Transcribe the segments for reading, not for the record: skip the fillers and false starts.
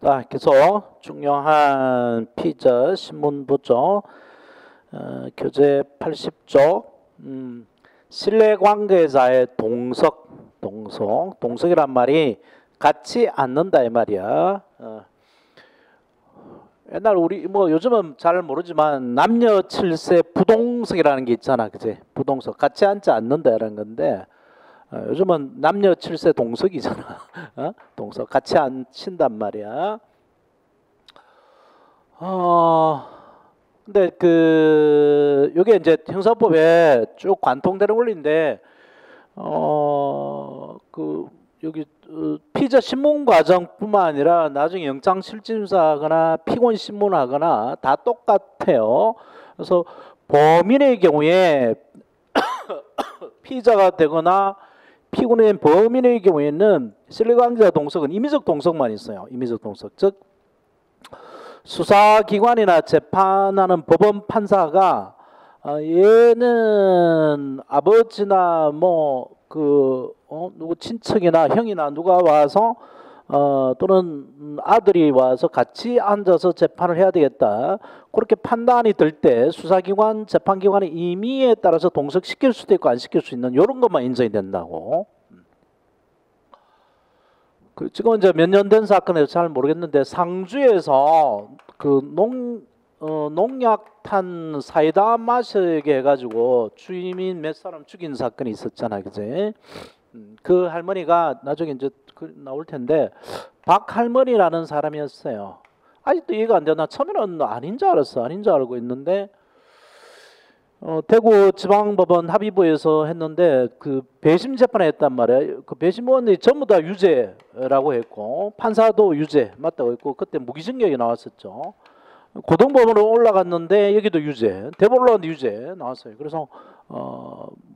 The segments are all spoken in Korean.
자, 계속 중요한 피자 신문 보죠. 교재 80쪽. 신뢰관계자의 동석이란 말이 같지 않는다 이 말이야. 옛날 우리 뭐 요즘은 잘 모르지만 남녀 칠세 부동석이라는 게 있잖아, 그지? 부동석 같이 앉지 않는다라는 건데 요즘은 남녀 칠세 동석이잖아. 동석 같이 앉힌단 말이야. 근데 요게 이제 형사법에 쭉 관통되는 원리인데 여기 피의자 신문 과정뿐만 아니라 나중에 영장 실질심사하거나 피고인 신문하거나 다 똑같아요. 그래서 범인의 경우에 피의자가 되거나 피고인 범인의 경우에는 신뢰관계자 동석은 임의적 동석만 있어요. 임의적 동석. 즉 수사기관이나 재판하는 법원 판사가 얘는 아버지나 누구 친척이나 형이나 누가 와서 또는 아들이 와서 같이 앉아서 재판을 해야 되겠다. 그렇게 판단이 될 때 수사기관, 재판기관의 임의에 따라서 동석시킬 수도 있고 안 시킬 수 있는 이런 것만 인정이 된다고. 지금 이제 몇 년 된 사건에서 잘 모르겠는데 상주에서 농약탄 사이다 마시게 해가지고 주민 몇 사람 죽인 사건이 있었잖아, 그지? 그 할머니가 나중에 이제 나올 텐데 박 할머니라는 사람이었어요. 아직도 이해가 안 돼. 나 처음에는 아닌 줄 알았어. 아닌 줄 알고 있는데 대구 지방법원 합의부에서 했는데 그 배심 재판을 했단 말이에요. 그 배심원이 전부 다 유죄라고 했고 판사도 유죄 맞다고 했고 그때 무기징역이 나왔었죠. 고등법원으로 올라갔는데 여기도 유죄, 대법원 올라갔는데 유죄 나왔어요. 그래서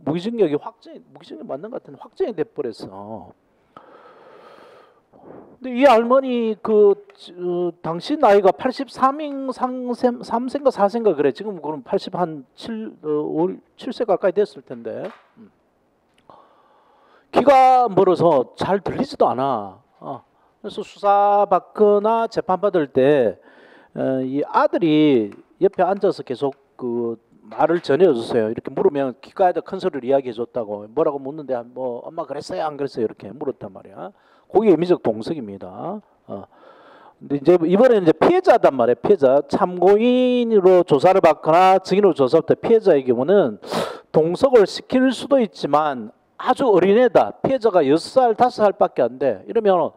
무기징역 맞는 것 같은데 확정이 돼버렸어. 근데 이 할머니 당시 나이가 83세인가 4세인가 그래. 지금 그럼 7세 가까이 됐을 텐데 귀가 멀어서 잘 들리지도 않아. 그래서 수사받거나 재판받을 때 이 아들이 옆에 앉아서 계속 말을 전해줬어요. 이렇게 물으면 귀가에다 큰 소리를 이야기해줬다고. 뭐라고 묻는데 뭐 엄마 그랬어요 안 그랬어요 이렇게 물었단 말이야. 그게 임의적 동석입니다. 근데 이제 이번에 이제 피해자단 말이에요. 피해자 참고인으로 조사를 받거나 증인으로 조사할 때 피해자의 경우는 동석을 시킬 수도 있지만 아주 어린애다. 피해자가 6살, 5살밖에 안 돼. 이러면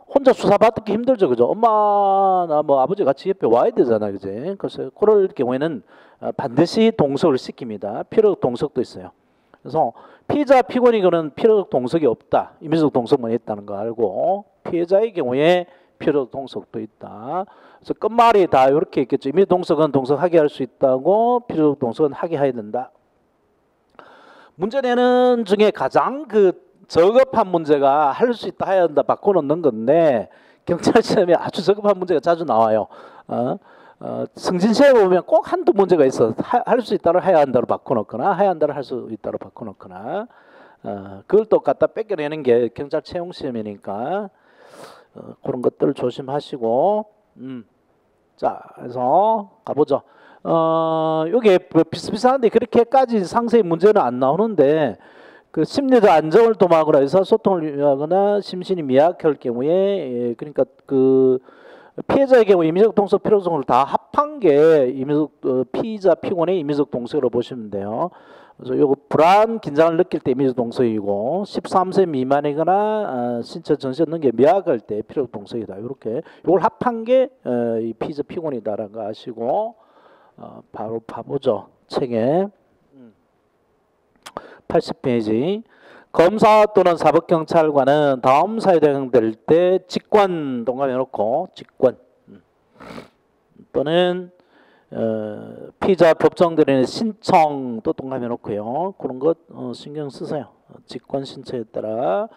혼자 수사받기 힘들죠, 그죠? 엄마나 뭐 아버지 같이 옆에 와야 되잖아, 그지? 그래서 그럴 경우에는 반드시 동석을 시킵니다. 필요적 동석도 있어요. 그래서 피의자, 피고인에게는 필요적 동석이 없다. 임의적 동석만 있다는 거 알고 피해자의 경우에 필요적 동석도 있다. 그래서 끝말이 다 이렇게 있겠죠. 임의적 동석은 동석하게 할 수 있다고 필요적 동석은 하게 해야 된다. 문제 내는 중에 가장 저급한 문제가 할 수 있다 해야 한다 바꿔놓는 건데 경찰 시험에 아주 저급한 문제가 자주 나와요. 승진 시험에 보면 꼭 한두 문제가 있어. 할 수 있다를 해야 한다로 바꿔놓거나 해야 한다를 할 수 있다로 바꿔놓거나 그걸 또 갖다 뺏겨내는 게 경찰 채용 시험이니까 그런 것들 조심하시고 자 그래서 가보죠. 요게 비슷비슷한데 그렇게까지 상세히 문제는 안 나오는데 그 심리적 안정을 도모하거나 의사소통을 위하거나 심신이 미약할 경우에 그러니까 그 피해자의 경우 임의적 동석 필요성을 다 합한 게 피의자 피고인의 임의적 동석으로 보시면 돼요. 그래서 요거 불안 긴장을 느낄 때 임의적 동석이고 13세 미만이거나 신체 정신 능력이 미약할 때 필요적 동석이다. 이렇게 요걸 합한 게 이 피의자 피고인이다라는 거 아시고 바로 봐보죠. 책에 80페이지. 검사 또는 사법경찰관은 다음 사유에 해당될 때 직권 동감해놓고 직권 또는 피의자 법정들의 신청도 동감해놓고요. 그런 것 신경 쓰세요. 직권 신청에 따라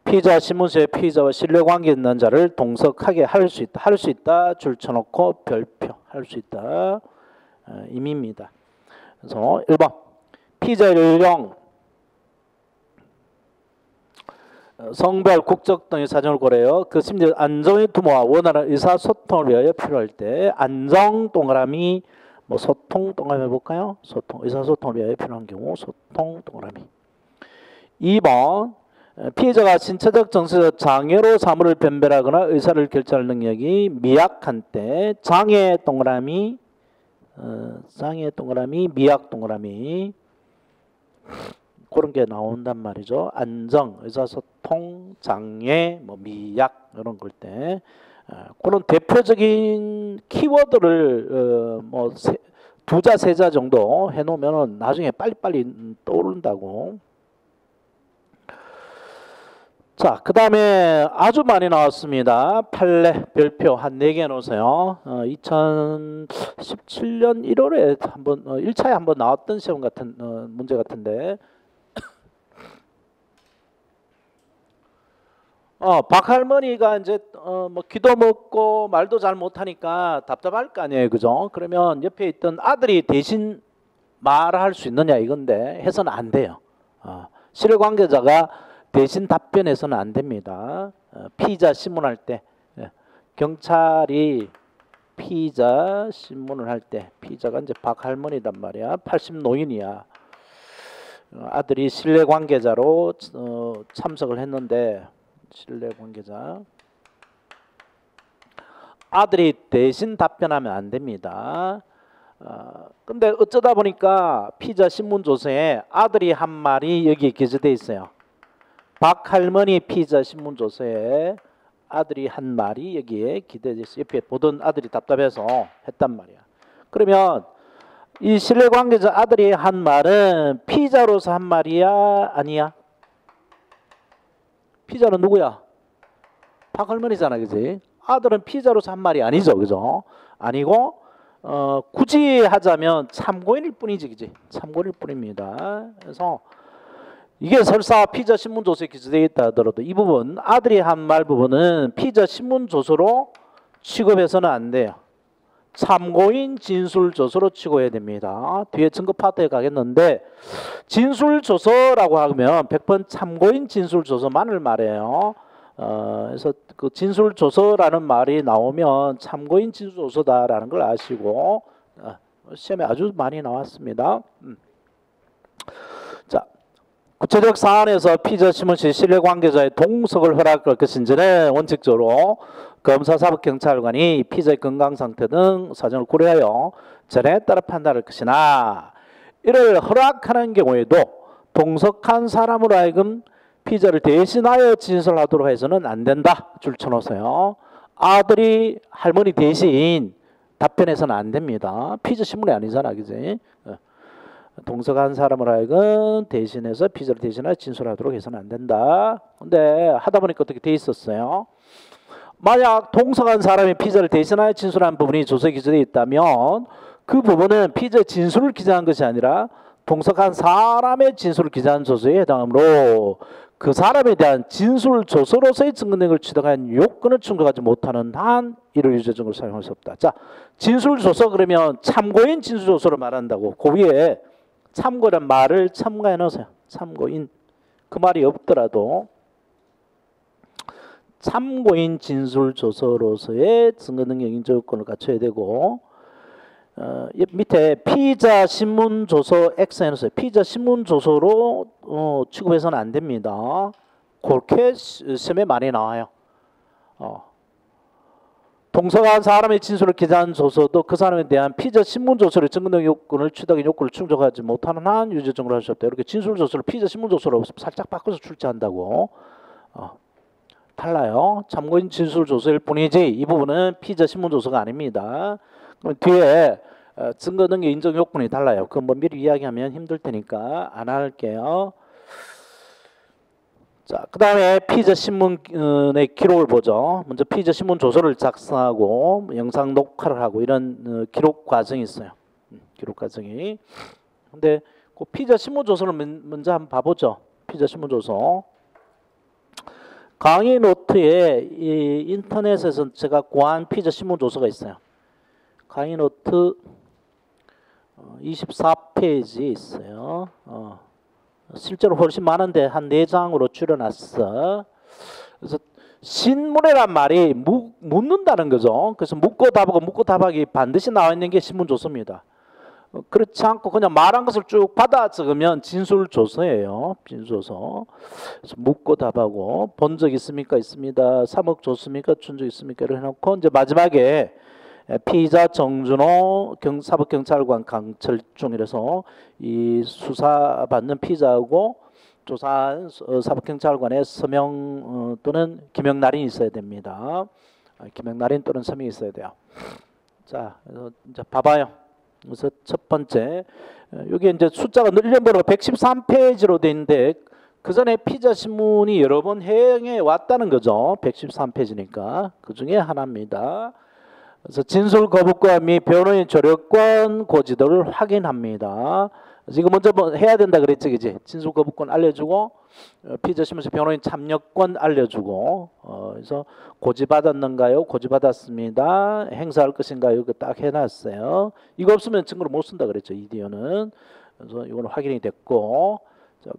피의자 신문서에 피의자와 신뢰관계 있는 자를 동석하게 할 수 있다. 할 수 있다 줄 쳐놓고 별표 할 수 있다 임의입니다. 그래서 1번 피의자 연령 성별, 국적 등의 사정을 고려해요. 그 심리적 안정의 두모와 원활한 의사소통을 위하여 필요할 때 안정 동그라미 뭐 소통 동그라미 해볼까요? 소통, 의사소통을 위하여 필요한 경우 소통 동그라미. 2번 피해자가 신체적 정서적 장애로 사물을 변별하거나 의사를 결정할 능력이 미약한 때 장애 동그라미 장애 동그라미 미약 동그라미 그런 게 나온단 말이죠. 안정, 의사소통, 장애, 뭐 미약 이런 걸 때 그런 대표적인 키워드를 뭐 두자 세자 정도 해놓으면 나중에 빨리빨리 떠오른다고. 자, 그 다음에 아주 많이 나왔습니다. 판례, 별표 한 4개 놓으세요. 2017년 1월에 한번 1차에 한번 나왔던 시험 같은 문제 같은데 박할머니가 이제 뭐 귀도 먹고 말도 잘 못하니까 답답할 거 아니에요, 그죠? 그러면 옆에 있던 아들이 대신 말할 수 있느냐 이건데 해서는 안 돼요. 실효 관계자가 대신 답변해서는 안 됩니다. 피의자 신문할 때 경찰이 피의자 신문을 할 때 피의자가 이제 박할머니단 말이야. 80 노인이야. 아들이 실내 관계자로 참석을 했는데 실내 관계자 아들이 대신 답변하면 안 됩니다. 근데 어쩌다 보니까 피의자 신문조서에 아들이 한 말이 여기에 기재되어 있어요. 박할머니 피의자 신문조서에 아들이 한 말이 여기에 기재되어 있어요. 옆에 보던 아들이 답답해서 했단 말이야. 그러면 이 실내 관계자 아들이 한 말은 피의자로서 한 말이야? 아니야? 피의자는 누구야? 박할머니잖아, 그지? 아들은 피의자로서 한 말이 아니죠, 그죠? 아니고 굳이 하자면 참고인일 뿐이지, 그지? 참고인일 뿐입니다. 그래서 이게 설사 피의자 신문조서에 기재되어 있다 하더라도 이 부분 아들이 한 말 부분은 피의자 신문조서로 취급해서는 안 돼요. 참고인 진술조서로 취급해야 됩니다. 뒤에 증거 파트에 가겠는데 진술조서라고 하면 100번 참고인 진술조서만을 말해요. 그래서 그 진술조서라는 말이 나오면 참고인 진술조서다라는 걸 아시고 시험에 아주 많이 나왔습니다. 자, 구체적 사안에서 피의자 신문 시 실내 관계자의 동석을 허락할 것인지는 원칙적으로 검사, 사법, 경찰관이 피의자의 건강 상태 등 사정을 고려하여 전에 따라 판단할 것이나 이를 허락하는 경우에도 동석한 사람으로 하여금 피의자를 대신하여 진술하도록 해서는 안 된다. 줄 쳐놓으세요. 아들이 할머니 대신 답변해서는 안 됩니다. 피의자 신문이 아니잖아, 그지? 동석한 사람을 하여금 대신해서 피의자를 대신하여 진술하도록 해서는 안 된다. 근데 하다 보니까 어떻게 돼 있었어요? 만약 동석한 사람이 피의자를 대신하여 진술한 부분이 조서에 기재되어 있다면 그 부분은 피의자의 진술을 기재한 것이 아니라 동석한 사람의 진술을 기재한 조서에 해당하므로 그 사람에 대한 진술 조서로서의 증거 능력을 취득한 요건을 충족하지 못하는 한 이를 유죄 증거를 사용할 수 없다. 자, 진술 조서 그러면 참고인 진술 조서를 말한다고 그 위에 참고란 말을 첨가해 놓으세요. 참고인 그 말이 없더라도 참고인 진술 조서로서의 증거 능력 인정 요건을 갖춰야 되고 밑에 피의자 신문 조서 X 해놓으세요. 피의자 신문 조서로 취급해서는 안 됩니다. 그렇게 시험에 많이 나와요. 동석한 사람의 진술을 기재한 조서도 그 사람에 대한 피의자 신문 조서를 증거 능력 요건을 취득한 요건을 충족하지 못하는 한 유죄 증거를 할 수 없다. 이렇게 진술 조서를 피의자 신문 조서로 살짝 바꿔서 출제한다고. 달라요. 참고인 진술 조서일 뿐이지 이 부분은 피의자 신문 조서가 아닙니다. 그럼 뒤에 증거 능력 인정 요건이 달라요. 그건 뭐 미리 이야기하면 힘들 테니까 안 할게요. 자, 그 다음에 피의자 신문의 기록을 보죠. 먼저 피의자 신문 조서를 작성하고 영상 녹화를 하고 이런 기록 과정이 있어요. 기록 과정이. 근데 그 피의자 신문 조서를 먼저 한번 봐보죠. 피의자 신문 조서. 강의 노트에 이 인터넷에서 제가 구한 피의자 신문 조서가 있어요. 강의 노트 24페이지에 있어요. 실제로 훨씬 많은데 한 4장으로 줄여놨어. 그래서 신문이란 말이 묻는다는 거죠. 그래서 묻고 답하고 묻고 답하기 반드시 나와 있는 게 신문조서입니다. 그렇지 않고 그냥 말한 것을 쭉 받아 적으면 진술조서예요. 진술조서. 그래서 묻고 답하고 본 적 있습니까? 있습니다. 3억 줬습니까? 준 적 있습니까? 이렇게 해놓고 이제 마지막에 피의자 정준호 사법경찰관 강철중이라서 이 수사받는 피의자하고 조사한 사법경찰관의 서명 또는 기명날인이 있어야 됩니다. 기명날인 또는 서명이 있어야 돼요. 자, 이제 봐봐요. 그래서 첫 번째, 여기 이제 숫자가 늘려버려 113페이지로 돼 있는데 그 전에 피의자 신문이 여러 번 해명해 왔다는 거죠. 113페이지니까 그 중에 하나입니다. 그래서 진술 거부권 및 변호인 조력권 고지도를 확인합니다. 이거 먼저 해야 된다 그랬지, 그지? 진술 거부권 알려주고 피의자 신문서 변호인 참여권 알려주고 그래서 고지 받았는가요? 고지 받았습니다. 행사할 것인가요? 이거 딱 해놨어요. 이거 없으면 증거를 못 쓴다 그랬죠, 이디오는. 그래서 이거는 확인이 됐고,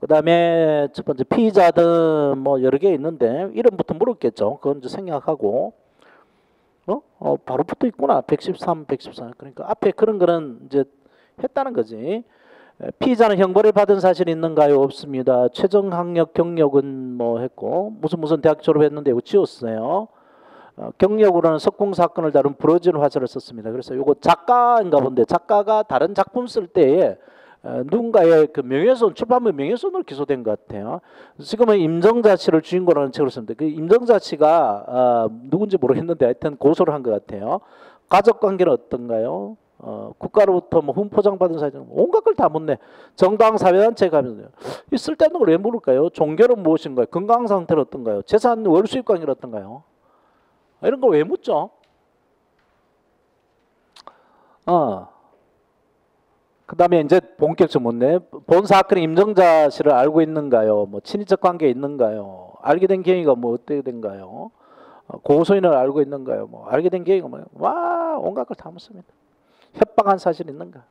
그 다음에 첫 번째 피의자든 뭐 여러 개 있는데 이름부터 물었겠죠. 그건 이제 생략하고. 바로 붙어 있구나. 113, 114. 그러니까 앞에 그런 거는 이제 했다는 거지. 피의자는 형벌을 받은 사실이 있는가요? 없습니다. 최종 학력 경력은 뭐 했고 무슨 대학 졸업했는데 이거 지웠어요. 경력으로는 석공 사건을 다룬 브러질 화자를 썼습니다. 그래서 이거 작가인가 본데 작가가 다른 작품 쓸 때에 누군가의 그 명예훼손, 출판물 명예훼손으로 기소된 것 같아요. 지금은 임정자 씨를 주인공으로 책을 썼는데 그 임정자 씨가 누군지 모르겠는데 하여튼 고소를 한 것 같아요. 가족 관계는 어떤가요? 국가로부터 뭐 훈포장 받은 사실 온갖 걸 다 묻네. 정당 사회단체 가면 이 쓸데없는 걸 왜 물을까요? 종교는 무엇인가요? 건강 상태는 어떤가요? 재산 월수입 관계는 어떤가요? 이런 걸 왜 묻죠? 그 다음에 이제 본격적으로 묻네. 본 사건의 임정자 씨를 알고 있는가요? 뭐 친인척 관계 있는가요? 알게 된 경위가 뭐 어떻게 된가요? 고소인을 알고 있는가요? 뭐 알게 된 경위가 뭐예요? 와, 온갖 걸 다 묻습니다. 협박한 사실 있는가?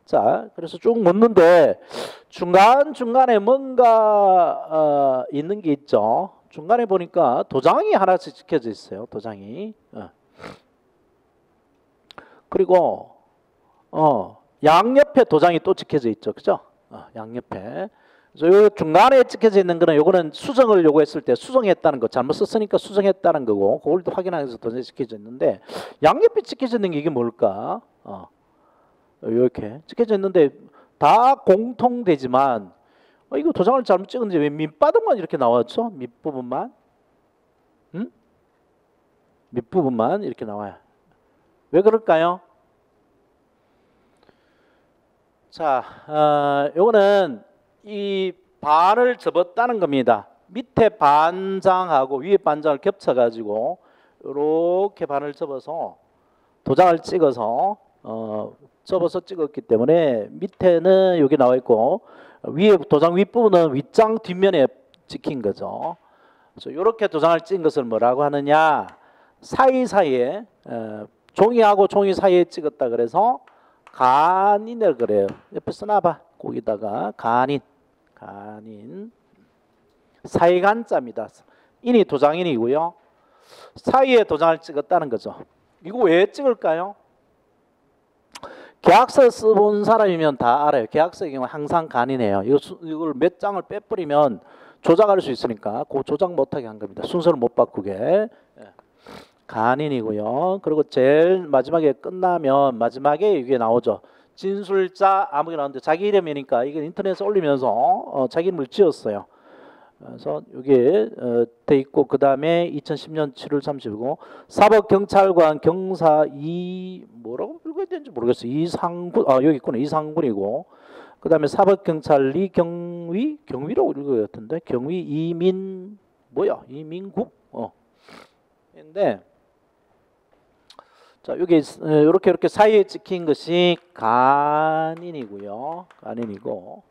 자, 그래서 쭉 묻는데 중간중간에 뭔가 있는 게 있죠. 중간에 보니까 도장이 하나씩 찍혀져 있어요. 도장이. 그리고 양옆에 도장이 또 찍혀져 있죠. 그죠? 양옆에. 그래서 요 중간에 찍혀져 있는 거는 요거는 수정을 요구했을 때 수정했다는 거, 잘못 썼으니까 수정했다는 거고, 그걸 또 확인하기 위해서 도장이 찍혀져 있는데 양옆에 찍혀져 있는 게 이게 뭘까? 이렇게 찍혀져 있는데 다 공통되지만 이거 도장을 잘못 찍었는데 왜 밑바닥만 이렇게 나왔죠? 밑부분만? 밑부분만 이렇게 나와요. 왜 그럴까요? 자, 요거는 이 반을 접었다는 겁니다. 밑에 반장하고 위에 반장을 겹쳐가지고 이렇게 반을 접어서 도장을 찍어서 접어서 찍었기 때문에 밑에는 여기 나와 있고 위에 도장 윗부분은 윗장 뒷면에 찍힌 거죠. 그래서 이렇게 도장을 찍은 것을 뭐라고 하느냐? 사이사이에 종이하고 종이 사이에 찍었다 그래서 간인을 그래요. 옆에 써놔봐. 거기다가 간인 사이간자입니다. 인이 도장인이고요. 사이에 도장을 찍었다는 거죠. 이거 왜 찍을까요? 계약서 써본 사람이면 다 알아요. 계약서의 경우 항상 간이네요. 이걸 몇 장을 빼버리면 조작할 수 있으니까 그 조작 못하게 한 겁니다. 순서를 못 바꾸게. 간인이고요. 그리고 제일 마지막에 끝나면 마지막에 이게 나오죠. 진술자 아무게 나오는데 자기 이름이니까 이게 인터넷에 올리면서 자기 이름을 지었어요. 그래서 이게 돼 있고 그 다음에 2010년 7월 30일이고 사법경찰관 경사 뭐라고 읽어야 되는지 모르겠어요. 이상군 여기 있구나. 이상군이고 그 다음에 사법경찰리 경위라고 읽어야 같은데 경위 이민국 근데 자 여기 이렇게 사이에 찍힌 것이 간인이고요. 간인이고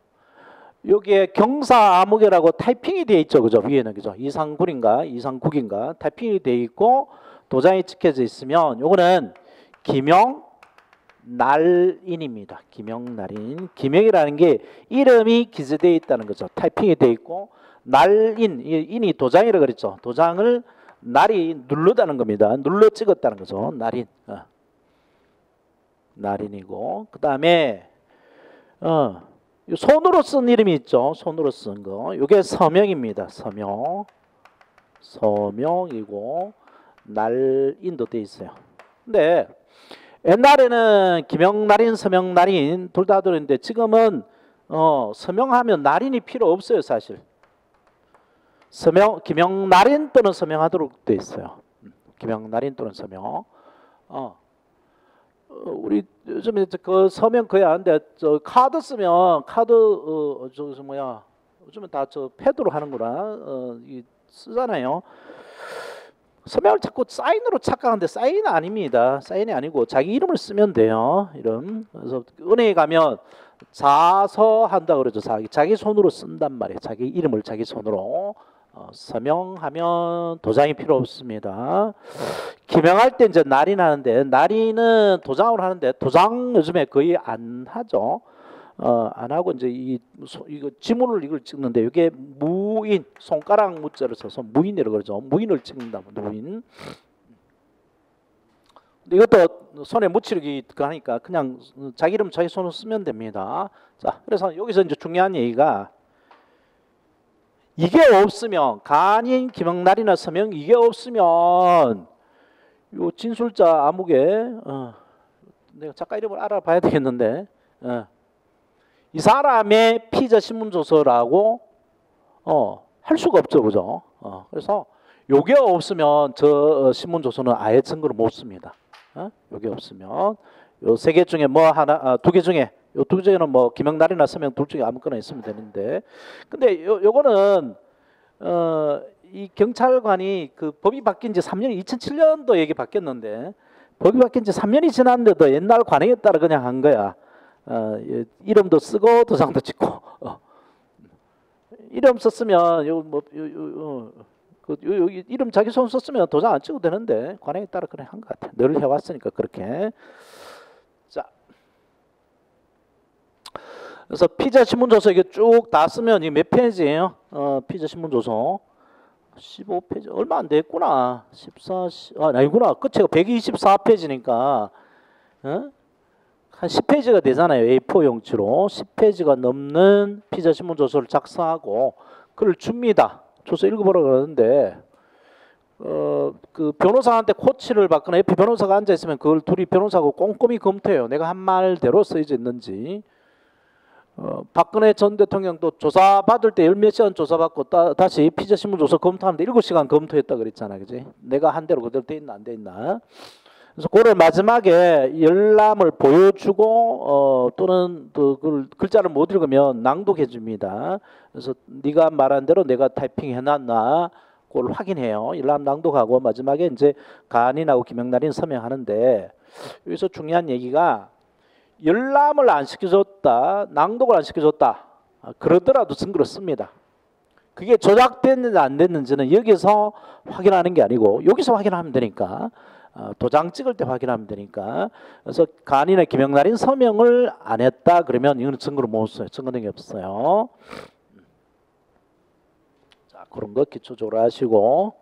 여기에 경사 암흑이라고 타이핑이 되어 있죠. 그죠? 위에는 그죠? 이상국인가 타이핑이 되어 있고 도장이 찍혀져 있으면 요거는 김영날인입니다. 김영날인. 김영이라는 게 이름이 기재되어 있다는 거죠. 타이핑이 되어 있고 날인, 인이 도장이라 그랬죠. 도장을 날이 누르다는 겁니다. 눌러 찍었다는 거죠. 날인. 날인이고 그 다음에 손으로 쓴 이름이 있죠. 손으로 쓴 거. 이게 서명입니다. 서명이고 날인도 돼 있어요. 근데 옛날에는 김영날인, 서명날인 둘 다 들었는데 지금은 서명하면 날인이 필요 없어요. 사실 김영날인 또는 서명하도록 돼 있어요. 김영날인 또는 서명. 우리 요즘에 그 서명 거의 안 돼. 저 카드 쓰면 저기서 뭐야? 요즘은 다 저 패드로 하는구나. 쓰잖아요. 서명을 자꾸 사인으로 착각하는데 사인은 아닙니다. 사인이 아니고 자기 이름을 쓰면 돼요. 이름. 그래서 은행에 가면 자서 한다 그러죠. 자기 손으로 쓴단 말이에요. 자기 이름을 자기 손으로. 서명하면 도장이 필요 없습니다. 기명할 때 이제 날인하는데 날인은 도장으로 하는데 도장 요즘에 거의 안 하죠. 안 하고 이제 이거 지문을 이걸 찍는데 이게 무인 손가락 무자를 써서 무인이라고 그러죠. 무인을 찍는다. 무인. 이것도 손에 묻히기 하니까 그냥 자기 이름 자기 손으로 쓰면 됩니다. 자, 그래서 여기서 이제 중요한 얘기가 이게 없으면 간인, 김영날이나 서명 이게 없으면 요 진술자 아무개 내가 작가 이름을 알아봐야 되겠는데 이 사람의 피의자 신문조서라고 할 수가 없죠, 그죠? 그래서 요게 없으면 저 신문조서는 아예 증거를 못 씁니다. 요게 없으면 요 세 개 중에 뭐 하나, 두 개 중에 요 두 개는 뭐 김영날이나 서명 둘 중에 아무거나 있으면 되는데, 근데 요거는 이 경찰관이 그 법이 바뀐 지 3년, 2007년도 얘기 바뀌었는데 법이 바뀐 지 3년이 지났는데도 옛날 관행에 따라 그냥 한 거야. 이름도 쓰고 도장도 찍고 이름 썼으면 이름 자기 손 썼으면 도장 안 찍어도 되는데 관행에 따라 그냥 한 것 같아. 늘 해왔으니까 그렇게. 자, 그래서 피의자 신문조서 이게 쭉 다 쓰면 이게 몇 페이지예요? 피의자 신문조서 15페이지 얼마 안 됐구나. 14, 아니구나. 끝에가 124페이지니까 한 10페이지가 되잖아요. A4 용지로 10페이지가 넘는 피의자 신문조서를 작성하고 그걸 줍니다. 조서 읽어보라고 그러는데 그 변호사한테 코치를 받거나 옆에 변호사가 앉아 있으면 그걸 둘이 변호사하고 꼼꼼히 검토해요. 내가 한 말대로 쓰여져 있는지. 박근혜 전 대통령도 조사받을 때 10몇 시간 조사받고 다시 피의자 신문조서 검토하는데 7시간 검토했다 그랬잖아. 그지? 내가 한 대로 그대로 돼 있나 안 돼 있나. 그래서 그걸 마지막에 열람을 보여주고 또는 그 글자를 못 읽으면 낭독해 줍니다. 그래서 네가 말한 대로 내가 타이핑 해놨나 그걸 확인해요. 열람 낭독하고 마지막에 이제 간인하고 김영날인 서명하는데 여기서 중요한 얘기가 열람을 안 시켜줬다, 낭독을 안 시켜줬다 그러더라도 증거로 씁니다. 그게 조작됐는지 안 됐는지는 여기서 확인하는 게 아니고 여기서 확인하면 되니까 도장 찍을 때 확인하면 되니까. 그래서 간인의 김영날인 서명을 안 했다 그러면 이거는 증거로 못 써요. 증거 등이 없어요. 자, 그런 거 기초적으로 하시고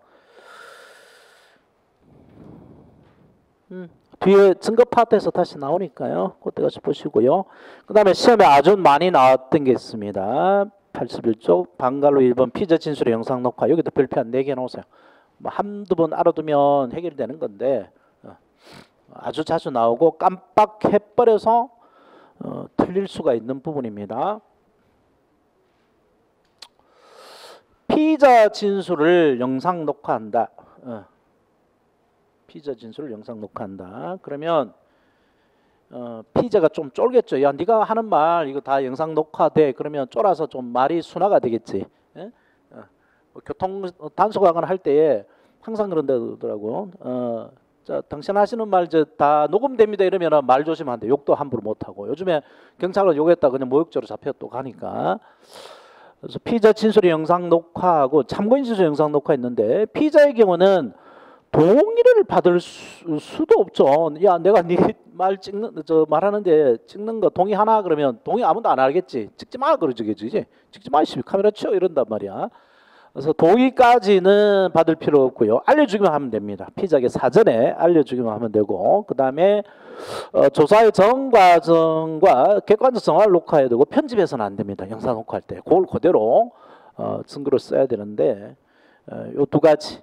뒤에 증거 파트에서 다시 나오니까요. 그때 가서 보시고요. 그 다음에 시험에 아주 많이 나왔던 게 있습니다. 81쪽 방갈로 1번 피의자 진술의 영상 녹화. 여기도 별표 한 4개 놓으세요. 뭐 한두 번 알아두면 해결되는 건데 아주 자주 나오고 깜빡해버려서 틀릴 수가 있는 부분입니다. 피의자 진술을 영상 녹화한다. 피의자 진술을 영상 녹화한다. 그러면 피의자가 좀 쫄겠죠. 야, 네가 하는 말 이거 다 영상 녹화돼. 그러면 쫄아서 좀 말이 순화가 되겠지. 예? 교통 단속하거나 할 때에 항상 그런다더라고. 자, 당신 하시는 말 이제 다 녹음됩니다. 이러면 말 조심한대. 욕도 함부로 못 하고. 요즘에 경찰을 욕했다 그냥 모욕죄로 잡혀 또 가니까. 그래서 피의자 진술의 영상 녹화하고 참고인 진술 영상 녹화했는데 피의자의 경우는 동의를 받을 수도 없죠. 야, 내가 네 말 말하는데 찍는 거 동의하나 그러면 동의 아무도 안 하겠지. 찍지 마 그러지, 그지? 찍지 마, 카메라 치워 이런단 말이야. 그래서 동의까지는 받을 필요 없고요. 알려주기만 하면 됩니다. 피의자에게 사전에 알려주기만 하면 되고, 그 다음에 조사의 전 과정과 객관적 정황을 녹화해야 되고 편집해서는 안 됩니다. 영상 녹화할 때 그걸 그대로 증거로 써야 되는데 요 두 가지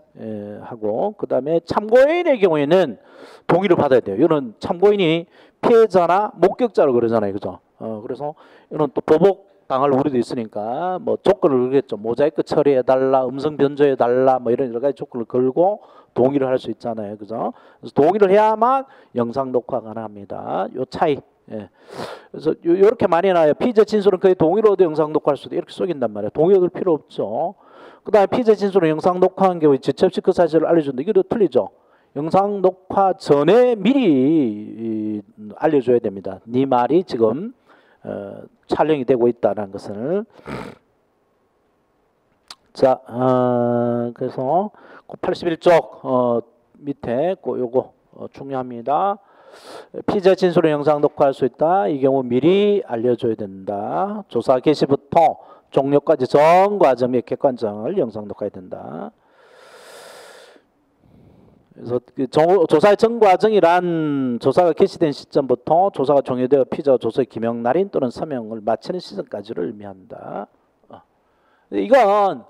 하고, 그 다음에 참고인의 경우에는 동의를 받아야 돼요. 이거는 참고인이 피해자나 목격자로 그러잖아요, 그죠? 그래서 이건 또 보복 당할 우려도 있으니까 뭐 조건을 걸겠죠. 모자이크 처리해달라, 음성 변조해달라, 뭐 이런 여러 가지 조건을 걸고 동의를 할 수 있잖아요, 그죠? 그래서 동의를 해야만 영상 녹화가 가능합니다. 요 차이. 예. 그래서 이렇게 많이 나와요. 피의자 진술은 거의 동의로도 영상 녹화할 수도 이렇게 속인단 말이에요. 동의 얻을 필요 없죠. 그 다음에 피의자 진술은 영상 녹화한 경우에 지체 없이 그 사실을 알려준다. 이것도 틀리죠. 영상 녹화 전에 미리 알려줘야 됩니다. 네 말이 지금 촬영이 되고 있다는 것을. 자, 그래서 81쪽 밑에 요거 중요합니다. 피의자 진술을 영상 녹화할 수 있다. 이 경우 미리 알려줘야 된다. 조사 개시부터 종료까지 전 과정 및 객관정을 영상 녹화해야 된다. 그래서 조사의 전 과정이란 조사가 개시된 시점부터 조사가 종료되어 피의자가 조서의 기명, 날인 또는 서명을 마치는 시점까지를 의미한다. 이건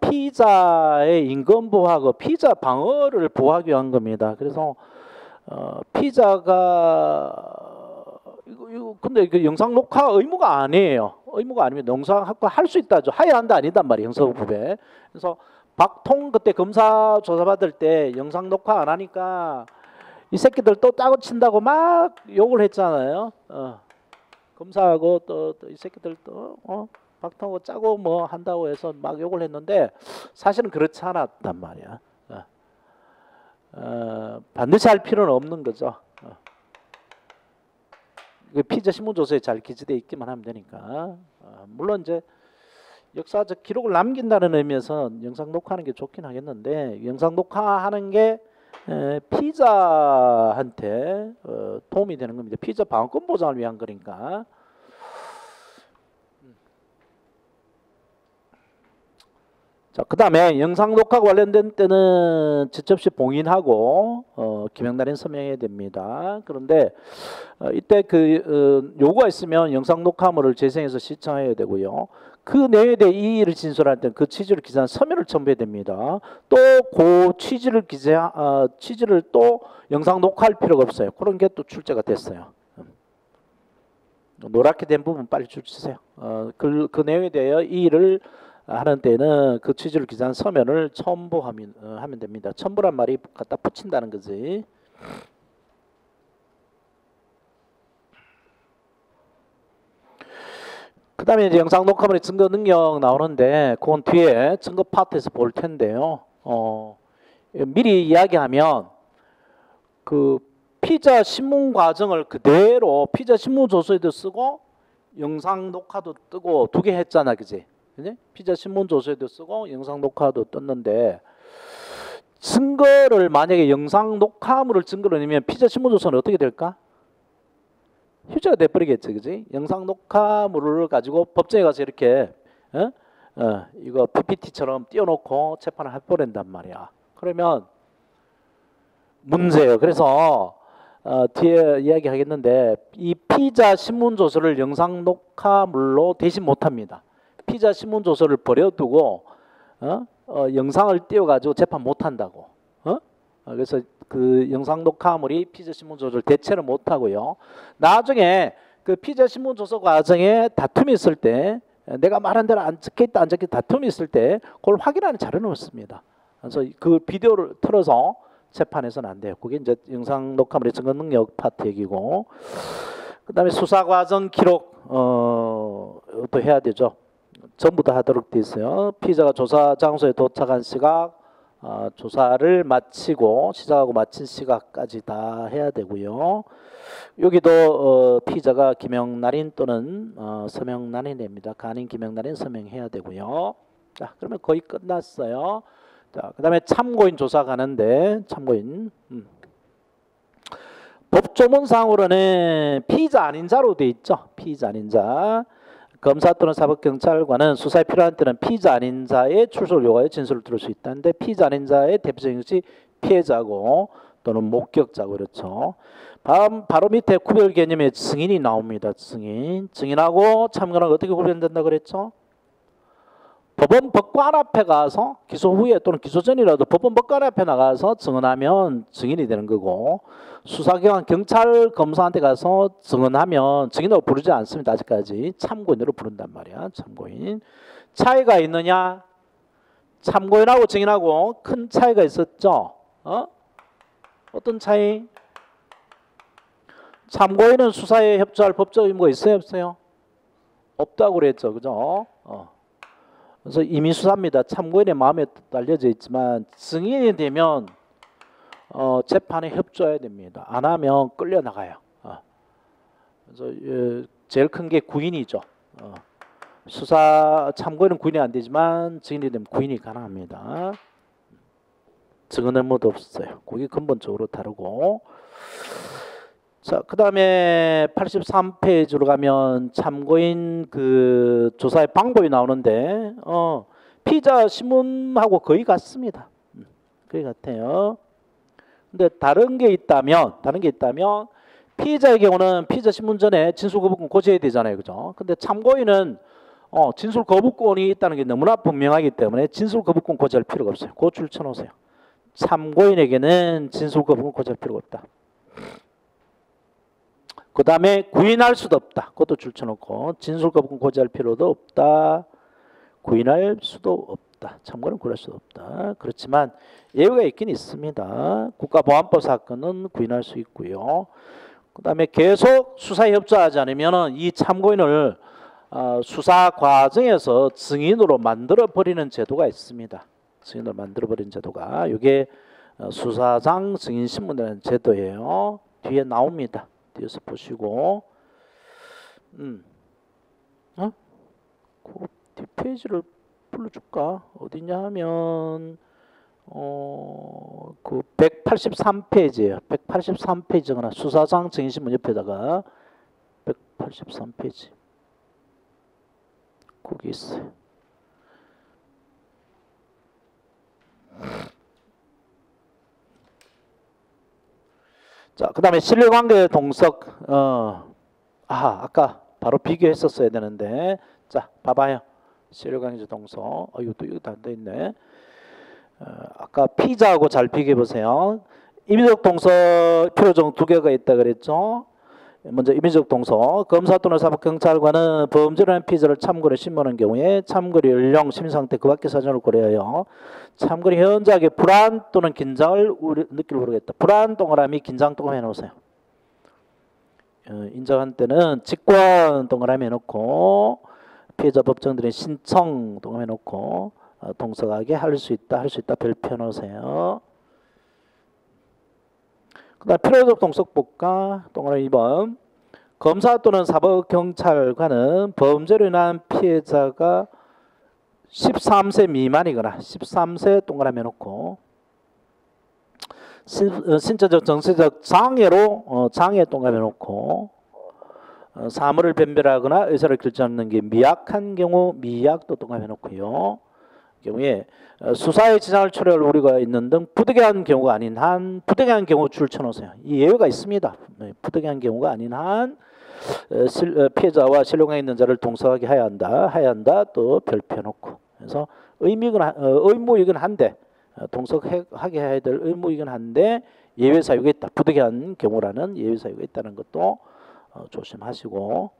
피의자의 인권 보호하고 피의자 방어를 보호하기 위한 겁니다. 그래서 피의자가 이거 근데 그 영상 녹화 의무가 아니에요. 의무가 아닙니다. 영상 할 수 있다죠. 해야 한다 아니단 말이에요. 형사법에. 그래서 박통 그때 검사 조사 받을 때 영상 녹화 안 하니까 이 새끼들 또 짜고 친다고 막 욕을 했잖아요. 검사하고 또 이 새끼들 또 박통하고 짜고 뭐 한다고 해서 막 욕을 했는데 사실은 그렇지 않았단 말이야. 반드시 할 필요는 없는 거죠. 피의자 신문조서에 잘 기재되어 있기만 하면 되니까. 물론 이제 역사적 기록을 남긴다는 의미에서 영상 녹화하는 게 좋긴 하겠는데, 영상 녹화하는 게 피의자한테 도움이 되는 겁니다. 피의자 방어권 보장을 위한 거니까. 자, 그 다음에 영상 녹화 관련된 때는 지체 없이 봉인하고 기명날인 서명해야 됩니다. 그런데 이때 요구가 있으면 영상 녹화물을 재생해서 시청해야 되고요. 그 내용에 대해 이의를 진술할 때는 그 취지를 기재한 서면을 첨부해야 됩니다. 또 그 취지를 취지를 또 영상 녹화할 필요가 없어요. 그런 게 또 출제가 됐어요. 노랗게 된 부분 빨리 주세요. 그 내용에 대해 이의를 하는 때는 그 취지를 기재한 서면을 첨부하면 됩니다. 첨부란 말이 갖다 붙인다는 거지. 그 다음에 이제 영상 녹화물의 증거 능력 나오는데 그건 뒤에 증거 파트에서 볼 텐데요. 미리 이야기하면 그 피의자 신문 과정을 그대로 피의자 신문 조서에도 쓰고 영상 녹화도 뜨고 두 개 했잖아, 그지? 피의자 신문 조서에도 쓰고 영상 녹화도 떴는데, 증거를 만약에 영상 녹화물을 증거로 내면 피의자 신문 조서는 어떻게 될까? 휴지가 돼버리겠지, 그지? 영상 녹화물을 가지고 법정에 가서 이렇게 이거 PPT처럼 띄워놓고 재판을 해버린단 말이야. 그러면 문제예요. 그래서 뒤에 이야기하겠는데 이 피의자 신문 조서를 영상 녹화물로 대신 못합니다. 피의자 신문 조서를 버려두고 영상을 띄워가지고 재판 못한다고. 그래서 그 영상 녹화물이 피의자 신문 조서를 대체를 못하고요. 나중에 그 피의자 신문 조서 과정에 다툼이 있을 때, 내가 말한 대로 안 적혀있다 안 적혀있다 다툼이 있을 때 그걸 확인하는 자료는 없습니다. 그래서 그 비디오를 틀어서 재판에서는 안 돼요. 그게 이제 영상 녹화물의 증거 능력 파트 얘기고, 그 다음에 수사 과정 기록 또 해야 되죠. 전부 다 하도록 돼 있어요. 피의자가 조사 장소에 도착한 시각, 조사를 마치고 시작하고 마친 시각까지 다 해야 되고요. 여기도 피의자가 기명날인 또는 서명날인 됩니다. 간인 기명날인 서명해야 되고요. 자, 그러면 거의 끝났어요. 자, 그 다음에 참고인 조사 가는데, 참고인 법조문상으로는 피의자 아닌 자로 돼 있죠. 피의자 아닌 자. 검사 또는 사법경찰관은 수사에 필요한 때는 피의자 아닌 자의 출석을 요구하여 진술을 들을 수 있다는데 피의자 아닌 자의 대표적인 것이 피해자고 또는 목격자고 그렇죠. 바로 밑에 구별 개념에 증인이 나옵니다. 증인하고 참고인은 어떻게 구별된다 그랬죠? 법원 법관 앞에 가서 기소 후에 또는 기소 전이라도 법원 법관 앞에 나가서 증언하면 증인이 되는 거고 수사기관 경찰 검사한테 가서 증언하면 증인으로 부르지 않습니다. 아직까지 참고인으로 부른단 말이야. 참고인. 차이가 있느냐? 참고인하고 증인하고 큰 차이가 있었죠. 어떤 차이? 참고인은 수사에 협조할 법적 의무가 있어요, 없어요? 없다고 그랬죠, 그죠? 그래서 임의수사입니다. 참고인의 마음에 달려져 있지만 증인이 되면 재판에 협조해야 됩니다. 안 하면 끌려나가요. 그래서 제일 큰 게 구인이죠. 수사 참고인은 구인이 안 되지만 증인이 되면 구인이 가능합니다. 증언 의무도 없어요. 그게 근본적으로 다르고. 자, 그 다음에 83페이지로 가면 참고인 그 조사의 방법이 나오는데 피의자 신문하고 거의 같습니다. 거의 같아요. 근데 다른 게 있다면 피의자의 경우는 피의자 신문 전에 진술 거부권 고쳐야 되잖아요, 그죠? 근데 참고인은 진술 거부권이 있다는 게 너무나 분명하기 때문에 진술 거부권 고칠 필요가 없어요. 그거 줄쳐놓으세요. 참고인에게는 진술 거부권 고칠 필요가 없다. 그 다음에 구인할 수도 없다. 그것도 줄쳐놓고 진술 거부권 고지할 필요도 없다. 구인할 수도 없다. 참고는 구인할 수도 없다. 그렇지만 예외가 있긴 있습니다. 국가보안법 사건은 구인할 수 있고요. 그 다음에 계속 수사에 협조하지 않으면 이 참고인을 수사 과정에서 증인으로 만들어 버리는 제도가 있습니다. 증인으로 만들어 버리는 제도가 이게 수사장 증인신문이라는 제도예요. 뒤에 나옵니다. 뒤에서 보시고 그 뒷페이지를 불러줄까? 어디냐 하면 그 183페이지예요. 183페이지거나 수사장 증인신문 옆에다가 183페이지 거기 있어요. 자, 그 다음에 신뢰관계 동석. 아까 바로 비교했었어야 되는데. 자, 봐봐요. 신뢰관계 동석. 이것도 안 돼 있네. 아까 피의자하고 잘 비교해 보세요. 임의적 동석 필요종 두 개가 있다 그랬죠. 먼저 임의적 동석. 검사 또는 사법경찰관은 범죄를 한 피의자를 참고로 신문한 경우에 참고인 연령, 심리상태, 그 밖의 사정을 고려하여 참고인 현저하게 불안 또는 긴장을 느끼를 모르겠다. 불안 동그라미, 긴장 동그라미 해놓으세요. 인정한 때는 직권 동그라미 해놓고 피해자 법정들의 신청 동그라미 해놓고 동석하게 할 수 있다 별표 넣으세요. 그 다음 필요적 동석 볼까? 동그라미 2번. 검사 또는 사법경찰관은 범죄로 인한 피해자가 13세 미만이거나 13세 동그라미 해놓고 신체적 정서적 장애로 장애 동그라미 해놓고 사물을 변별하거나 의사를 결정하는 게 미약한 경우 미약도 동그라미 해놓고요. 경우에 수사에 지장을 초래할 우려가 있는 등 부득이한 경우가 아닌 한 부득이한 경우 줄 쳐놓으세요. 이 예외가 있습니다. 부득이한 경우가 아닌 한 피해자와 신뢰관계 있는 자를 동석하게 해야 한다 또 별표 놓고 그래서 의무이긴 한데 동석하게 해야 될 의무이긴 한데 예외 사유가 있다. 부득이한 경우라는 예외 사유가 있다는 것도 조심하시고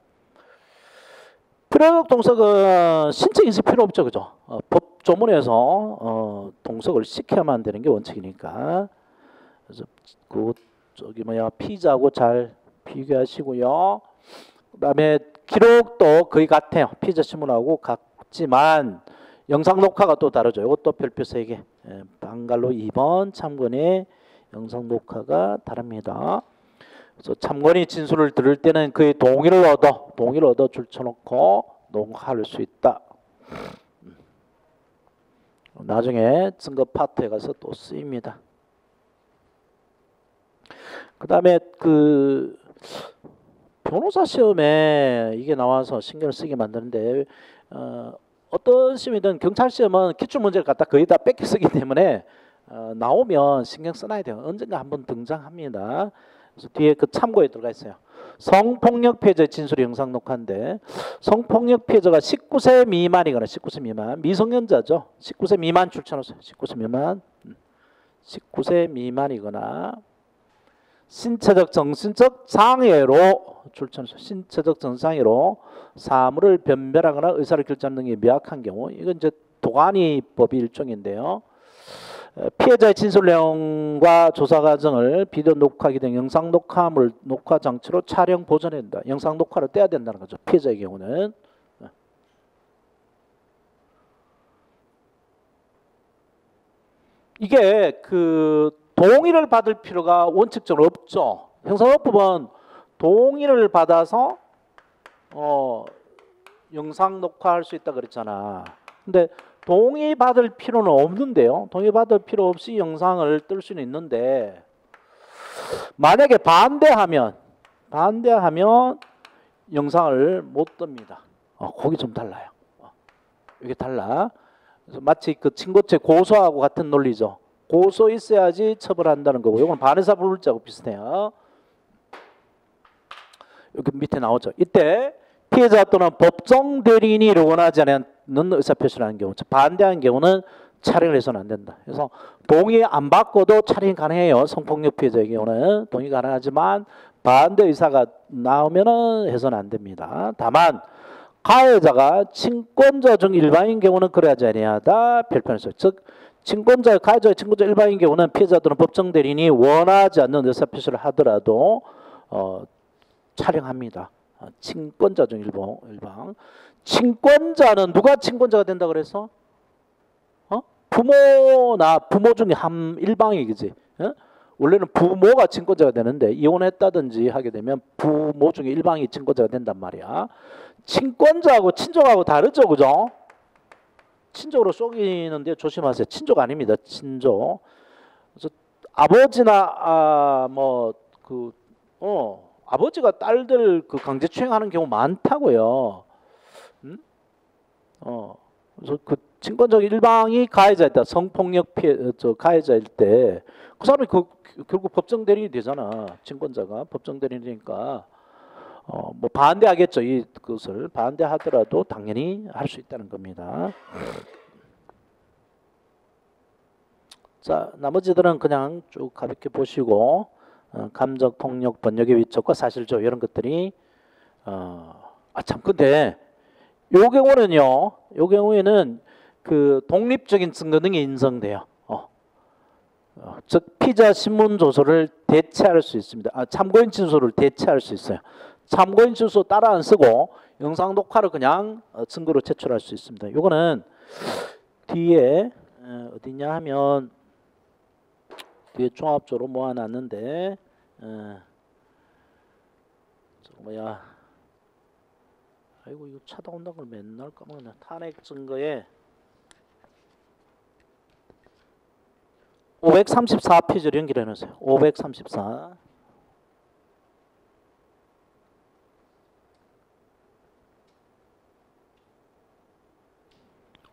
필요적 동석은 신체 인식 필요 없죠, 그죠? 법조문에서 동석을 시켜야만 되는 게 원칙이니까. 그래서 그 피의자하고 잘 비교하시고요. 그다음에 기록도 거의 같아요. 피의자 신문하고 같지만 영상 녹화가 또 다르죠. 이것도 별표 3개. 방갈로 2번 참고인의 영상 녹화가 다릅니다. 그래서 참고인이 진술을 들을 때는 그의 동의를 얻어 줄쳐놓고 녹화할 수 있다. 나중에 증거 파트에 가서 또 쓰입니다. 그 다음에 그 변호사 시험에 이게 나와서 신경을 쓰게 만드는데 어떤 시험이든 경찰 시험은 기출 문제를 갖다 거의 다 뺏겨 쓰기 때문에 나오면 신경 써놔야 돼요. 언젠가 한번 등장합니다. 그래서 뒤에 그 참고에 들어가 있어요. 성폭력 피해자의 진술 영상 녹화인데 성폭력 피해자가 19세 미만이거나 19세 미만 미성년자죠. 19세 미만 출처하세요. 19세 미만 19세 미만이거나 신체적 정신적 장애로 출처하세요. 신체적 정상회로 사물을 변별하거나 의사를 결정하는 등이 미약한 경우 이건 이제 도가니법이 일종인데요. 피해자의 진술 내용과 조사 과정을 비디오 녹화기 등 영상 녹화물 녹화 장치로 촬영 보존해야 된다. 영상 녹화를 떼야 된다는 거죠. 피해자의 경우는. 이게 그 동의를 받을 필요가 원칙적으로 없죠. 형사법은 동의를 받아서 영상 녹화할 수 있다 그랬잖아. 근데 동의 받을 필요는 없는데요. 동의 받을 필요 없이 영상을 뜰 수는 있는데 만약에 반대하면 영상을 못 뜹니다. 거기 좀 달라요. 이게 달라. 그래서 마치 그 친고죄 고소하고 같은 논리죠. 고소 있어야지 처벌한다는 거고 이건 반의사 불물죄하고 비슷해요. 여기 밑에 나오죠. 이때 피해자 또는 법정 대리인이 원하지 않는 의사표시를 하는 경우, 반대하는 경우는 촬영을 해서는 안 된다. 그래서 동의 안 받고도 촬영이 가능해요. 성폭력 피해자의 경우는 동의 가능하지만 반대 의사가 나오면은 해서는 안 됩니다. 다만 가해자가 친권자 중 일반인 경우는 그래야지 아니하다 별표했어요. 즉 가해자의 친권자 일반인 경우는 피해자 또는 법정 대리인이 원하지 않는 의사표시를 하더라도 촬영합니다. 친권자 중 일방. 친권자는 누가 친권자가 된다 그래서? 부모 중에 한 일방이 그지? 원래는 부모가 친권자가 되는데 이혼했다든지 하게 되면 부모 중에 일방이 친권자가 된단 말이야. 친권자하고 친족하고 다르죠, 그죠? 친족으로 속이는데 조심하세요. 친족 아닙니다, 친족. 그래서 아버지나 아버지가 딸들 그 강제추행하는 경우 많다고요. 그래서 그 친권적 일방이 가해자였다. 성폭력 가해자일 때 그 사람이 결국 법정 대리인이 되잖아. 친권자가 법정 대리인이니까 뭐 반대하겠죠. 그것을 반대하더라도 당연히 할 수 있다는 겁니다. 자, 나머지들은 그냥 쭉 가볍게 보시고 감정 폭력 번역의 위촉과 사실조 이런 것들이 근데 요 경우에는 그 독립적인 증거 등이 인정돼요. 즉 피의자 신문 조서를 대체할 수 있습니다. 참고인 진술을 대체할 수 있어요. 참고인 진술 따라 안 쓰고 영상 녹화를 그냥 증거로 제출할 수 있습니다. 요거는 뒤에 어디냐 하면 뒤에 종합적으로 모아놨는데 아이고 이거 찾아온다는 걸 맨날 까먹네. 탄핵 증거에 534페이지를 연결해 놓으세요. 534.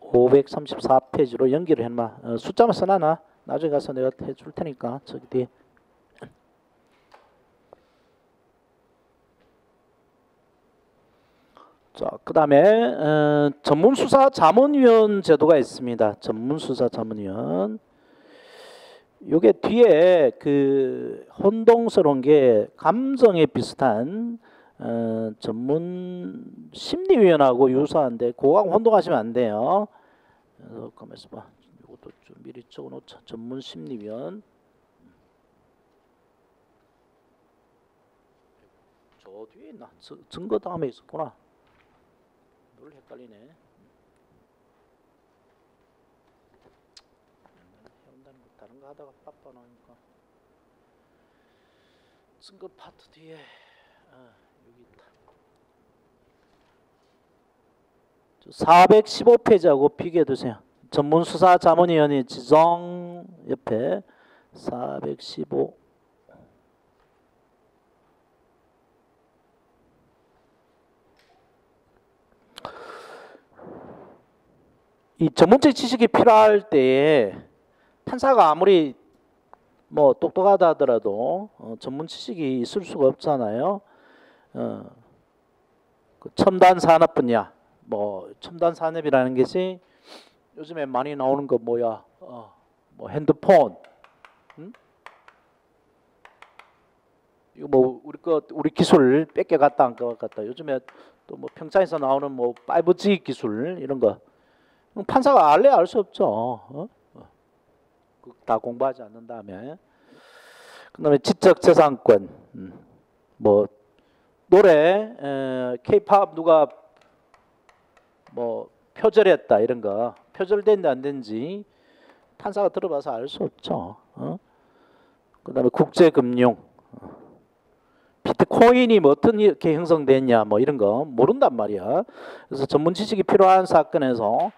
(534페이지로) 연결을 해놔. 숫자만 써놔. 나중에 가서 내가 해줄 테니까 저기 뒤에. 자, 그 다음에 전문수사자문위원 제도가 있습니다. 전문수사자문위원. 요게 뒤에 그 혼동스러운 게 감정에 비슷한 전문 심리위원하고 유사한데 그거하고 혼동하시면 안 돼요. 그래서 가만있어 봐. 이것도 좀 미리 적어놓자. 전문 심리위원. 저 뒤에 있나? 증거 다음에 있었구나. 늘 헷갈리네. 해온다는 거 다른 거 하다가 바빠 나니까. 증거 파트 뒤에 여기 있다. 415페이지하고 비교해 두세요. 전문수사자문위원회 지정 옆에 415. 이 전문적 지식이 필요할 때에 판사가 아무리 뭐 똑똑하다 하더라도 전문 지식이 있을 수가 없잖아요. 그 첨단 산업 분야, 뭐 첨단 산업이라는 것이 요즘에 많이 나오는 거 뭐야? 뭐 핸드폰, 이거 뭐 우리 기술 뺏겨갔다 안 뺏겨갔다. 요즘에 또 뭐 평창에서 나오는 뭐 5G 기술 이런 거 판사가 알래 알 수 없죠. 다 공부하지 않는 다음에. 그다음에 지적재산권, 뭐 노래, K-팝 누가 뭐 표절했다 이런 거 표절된지 안 된지 판사가 들어봐서 알 수 없죠. 그다음에 국제금융, 비트코인이 뭐 어떻게 형성됐냐 뭐 이런 거 모른단 말이야. 그래서 전문 지식이 필요한 사건에서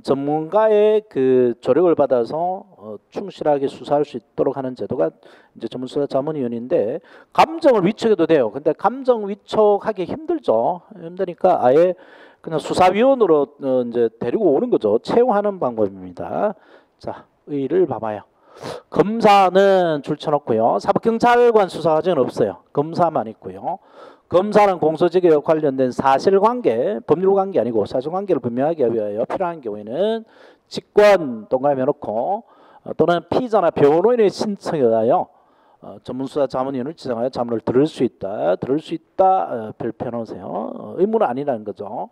전문가의 그 조력을 받아서 충실하게 수사할 수 있도록 하는 제도가 이제 전문수사자문위원회인데 감정을 위촉해도 돼요. 근데 감정 위촉하기 힘들죠. 힘드니까 아예 그냥 수사위원으로 이제 데리고 오는 거죠. 채용하는 방법입니다. 자, 의의를 봐봐요. 검사는 줄쳐놓고요. 사법경찰관 수사 과정은 없어요. 검사만 있고요. 검사는 공소지기와 관련된 사실관계, 법률관계 아니고 사실관계를 분명하게 위하여 필요한 경우에는 직권 동감해놓고 또는 피의자나 변호인의 신청에 의하여 전문수사자문위원을 지정하여 자문을 들을 수 있다. 별표해놓으세요. 의무는 아니라는 거죠.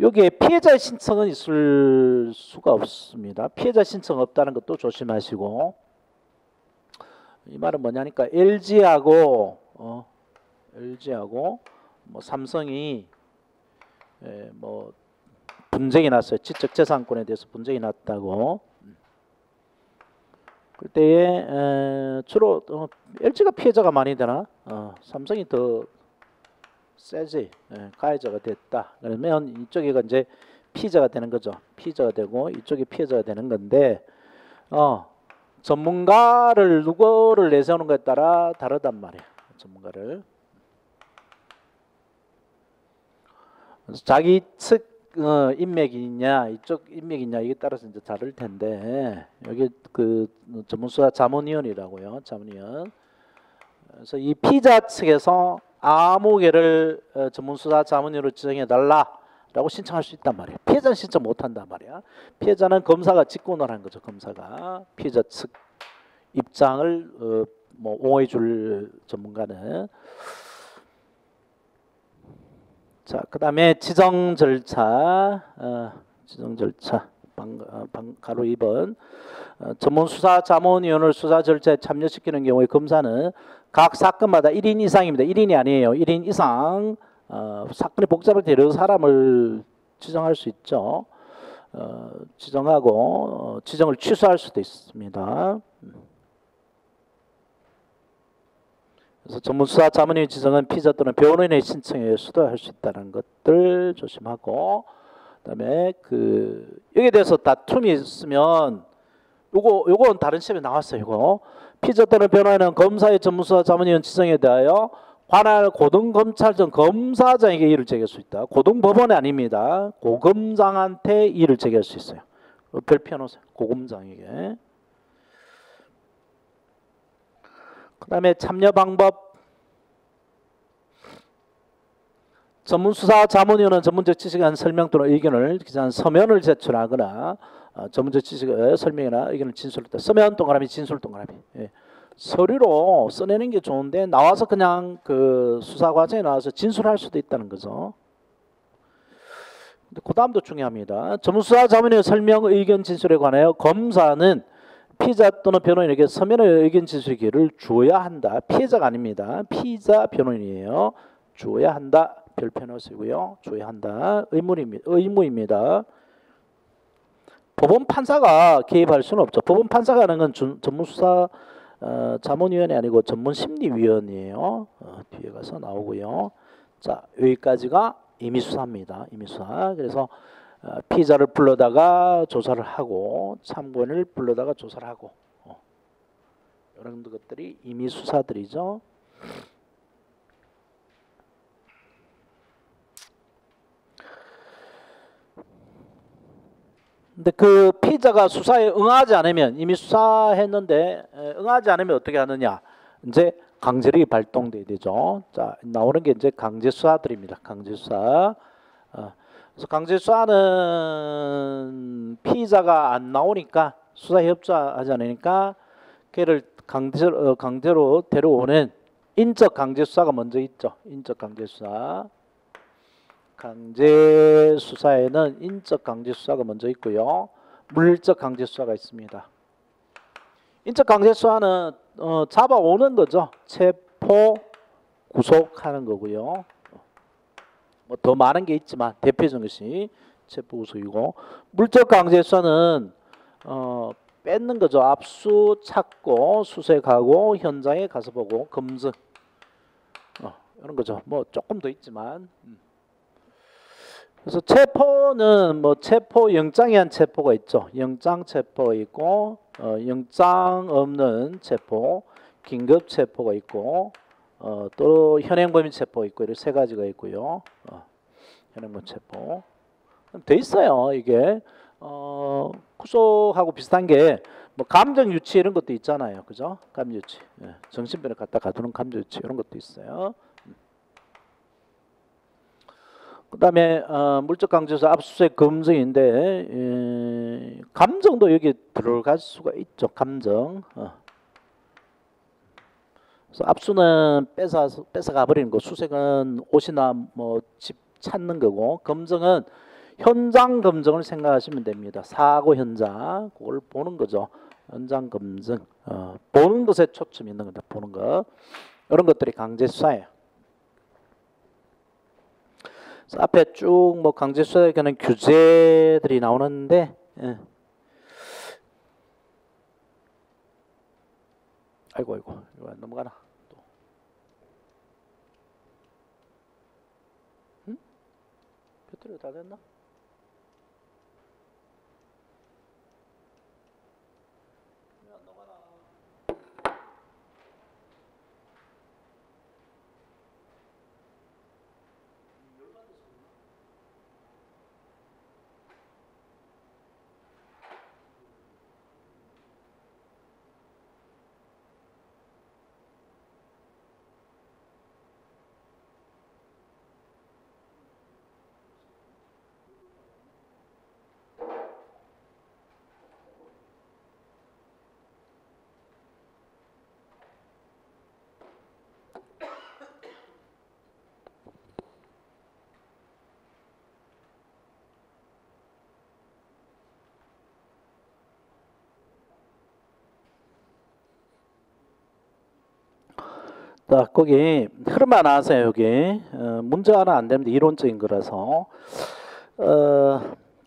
여기에 피해자의 신청은 있을 수가 없습니다. 피해자 신청 없다는 것도 조심하시고, 이 말은 뭐냐니까 LG하고 뭐 삼성이 뭐 분쟁이 났어요. 지적재산권에 대해서 분쟁이 났다고. 그때에 주로 LG가 피해자가 많이 되나? 삼성이 더 세지. 가해자가 됐다. 그러면 이쪽이 이제 피해자가 되는 거죠. 피해자가 되고 이쪽이 피해자가 되는 건데 전문가를 누구를 내세우는 것에 따라 다르단 말이야. 전문가를. 그래서 자기 측 인맥이 있냐 이쪽 인맥이 있냐 이게 따라서 이제 다를 텐데 여기 그 전문수사 자문위원이라고요. 자문위원. 그래서 이 피의자 측에서 아무 개를 전문수사 자문위원으로 지정해 달라라고 신청할 수 있단 말이에요. 피해자는 신청 못 한단 말이야. 피해자는 검사가 직권을 한 거죠. 검사가 피해자 측 입장을 뭐 옹호해 줄 전문가는. 자, 그다음에 지정 절차, 가로 2번 전문수사자문위원을 수사 절차에 참여시키는 경우에 검사는 각 사건마다 1인 이상입니다. 1인이 아니에요. 1인 이상 사건이 복잡할 때 여러 사람을 지정할 수 있죠. 지정하고 지정을 취소할 수도 있습니다. 그래서 전문수사자문위원 지정은 피의자 또는 변호인의 신청에 의해 수도할 수 있다는 것들 조심하고, 그다음에 여기에 대해서 다툼이 있으면 요건 다른 시험에 나왔어요. 이거 피의자 또는 변호인은 검사의 전문수사자문위원 지정에 대하여 관할 고등검찰청 검사장에게 이의를 제기할 수 있다. 고등법원이 아닙니다. 고검장한테 이의를 제기할 수 있어요. 별표 놓으세요. 고검장에게. 그 다음에 참여 방법. 전문수사자문위원은 전문적 지식에 대한 설명 또는 의견을 기재한 서면을 제출하거나 전문적 지식의 설명이나 의견을 진술할 때 서면 동그라미 진술 동그라미. 서류로 써내는 게 좋은데 나와서 그냥 그 수사 과정에 나와서 진술할 수도 있다는 거죠. 그 다음도 중요합니다. 전문수사자문위원 설명 의견 진술에 관하여 검사는 피의자 또는 변호인에게 서면의 의견 진술의 기회를 주어야 한다. 피해자가 아닙니다. 피의자 변호인이에요. 주어야 한다. 별표 넣으시고요. 주어야 한다. 의무입니다. 법원 판사가 개입할 수는 없죠. 법원 판사가 하는 건 전문수사 자문위원회 아니고 전문심리위원이에요. 뒤에 가서 나오고요. 자, 여기까지가 임의수사입니다. 임의수사. 그래서 피의자를 불러다가 조사를 하고 참고인을 불러다가 조사를 하고 이런 것들이 임의수사들이죠. 근데 그 피의자가 수사에 응하지 않으면 이미 수사했는데 응하지 않으면 어떻게 하느냐? 이제 강제력이 발동돼야 되죠. 자, 나오는 게 이제 강제 수사들입니다. 강제 수사. 그래서 강제 수사는 피의자가 안 나오니까 수사에 협조하지 않으니까 걔를 강제로 데려오는 인적 강제 수사가 먼저 있죠. 인적 강제 수사. 강제 수사에는 인적 강제 수사가 먼저 있고요. 물적 강제 수사가 있습니다. 인적 강제 수사는 잡아오는 거죠. 체포, 구속하는 거고요. 뭐 더 많은 게 있지만 대표적인 것이 체포, 구속이고, 물적 강제 수사는 뺏는 거죠. 압수, 찾고, 수색하고, 현장에 가서 보고, 검증, 이런 거죠. 뭐 조금 더 있지만. 그래서 체포는 뭐 체포 영장에 한 체포가 있죠. 영장 체포가 있고, 영장 없는 체포, 긴급 체포가 있고, 또 현행범인 체포가 있고, 이렇게 세 가지가 있고요. 현행범 체포. 돼 있어요. 이게 구속하고 비슷한 게 뭐 감정 유치 이런 것도 있잖아요. 그죠? 감정 유치. 정신병을 갖다 가두는 감정 유치 이런 것도 있어요. 그다음에 물적 강제수 압수수색 검증인데 감정도 여기 들어갈 수가 있죠. 감정. 그래서 압수는 뺏어가 버리는 거, 수색은 옷이나 뭐 집 찾는 거고, 검증은 현장 검증을 생각하시면 됩니다. 사고 현장, 그걸 보는 거죠. 현장 검증. 보는 것에 초점이 있는 겁니다. 보는 거. 이런 것들이 강제 수사예요. 앞에 쭉 뭐 강제 수사에 관한 규제들이 나오는데, 아이고 이거 넘어가나 또. 배터리가 다 됐나? 자, 거기 흐름만 나와서요. 여기 문제가 하나 안 되는데 이론적인 거라서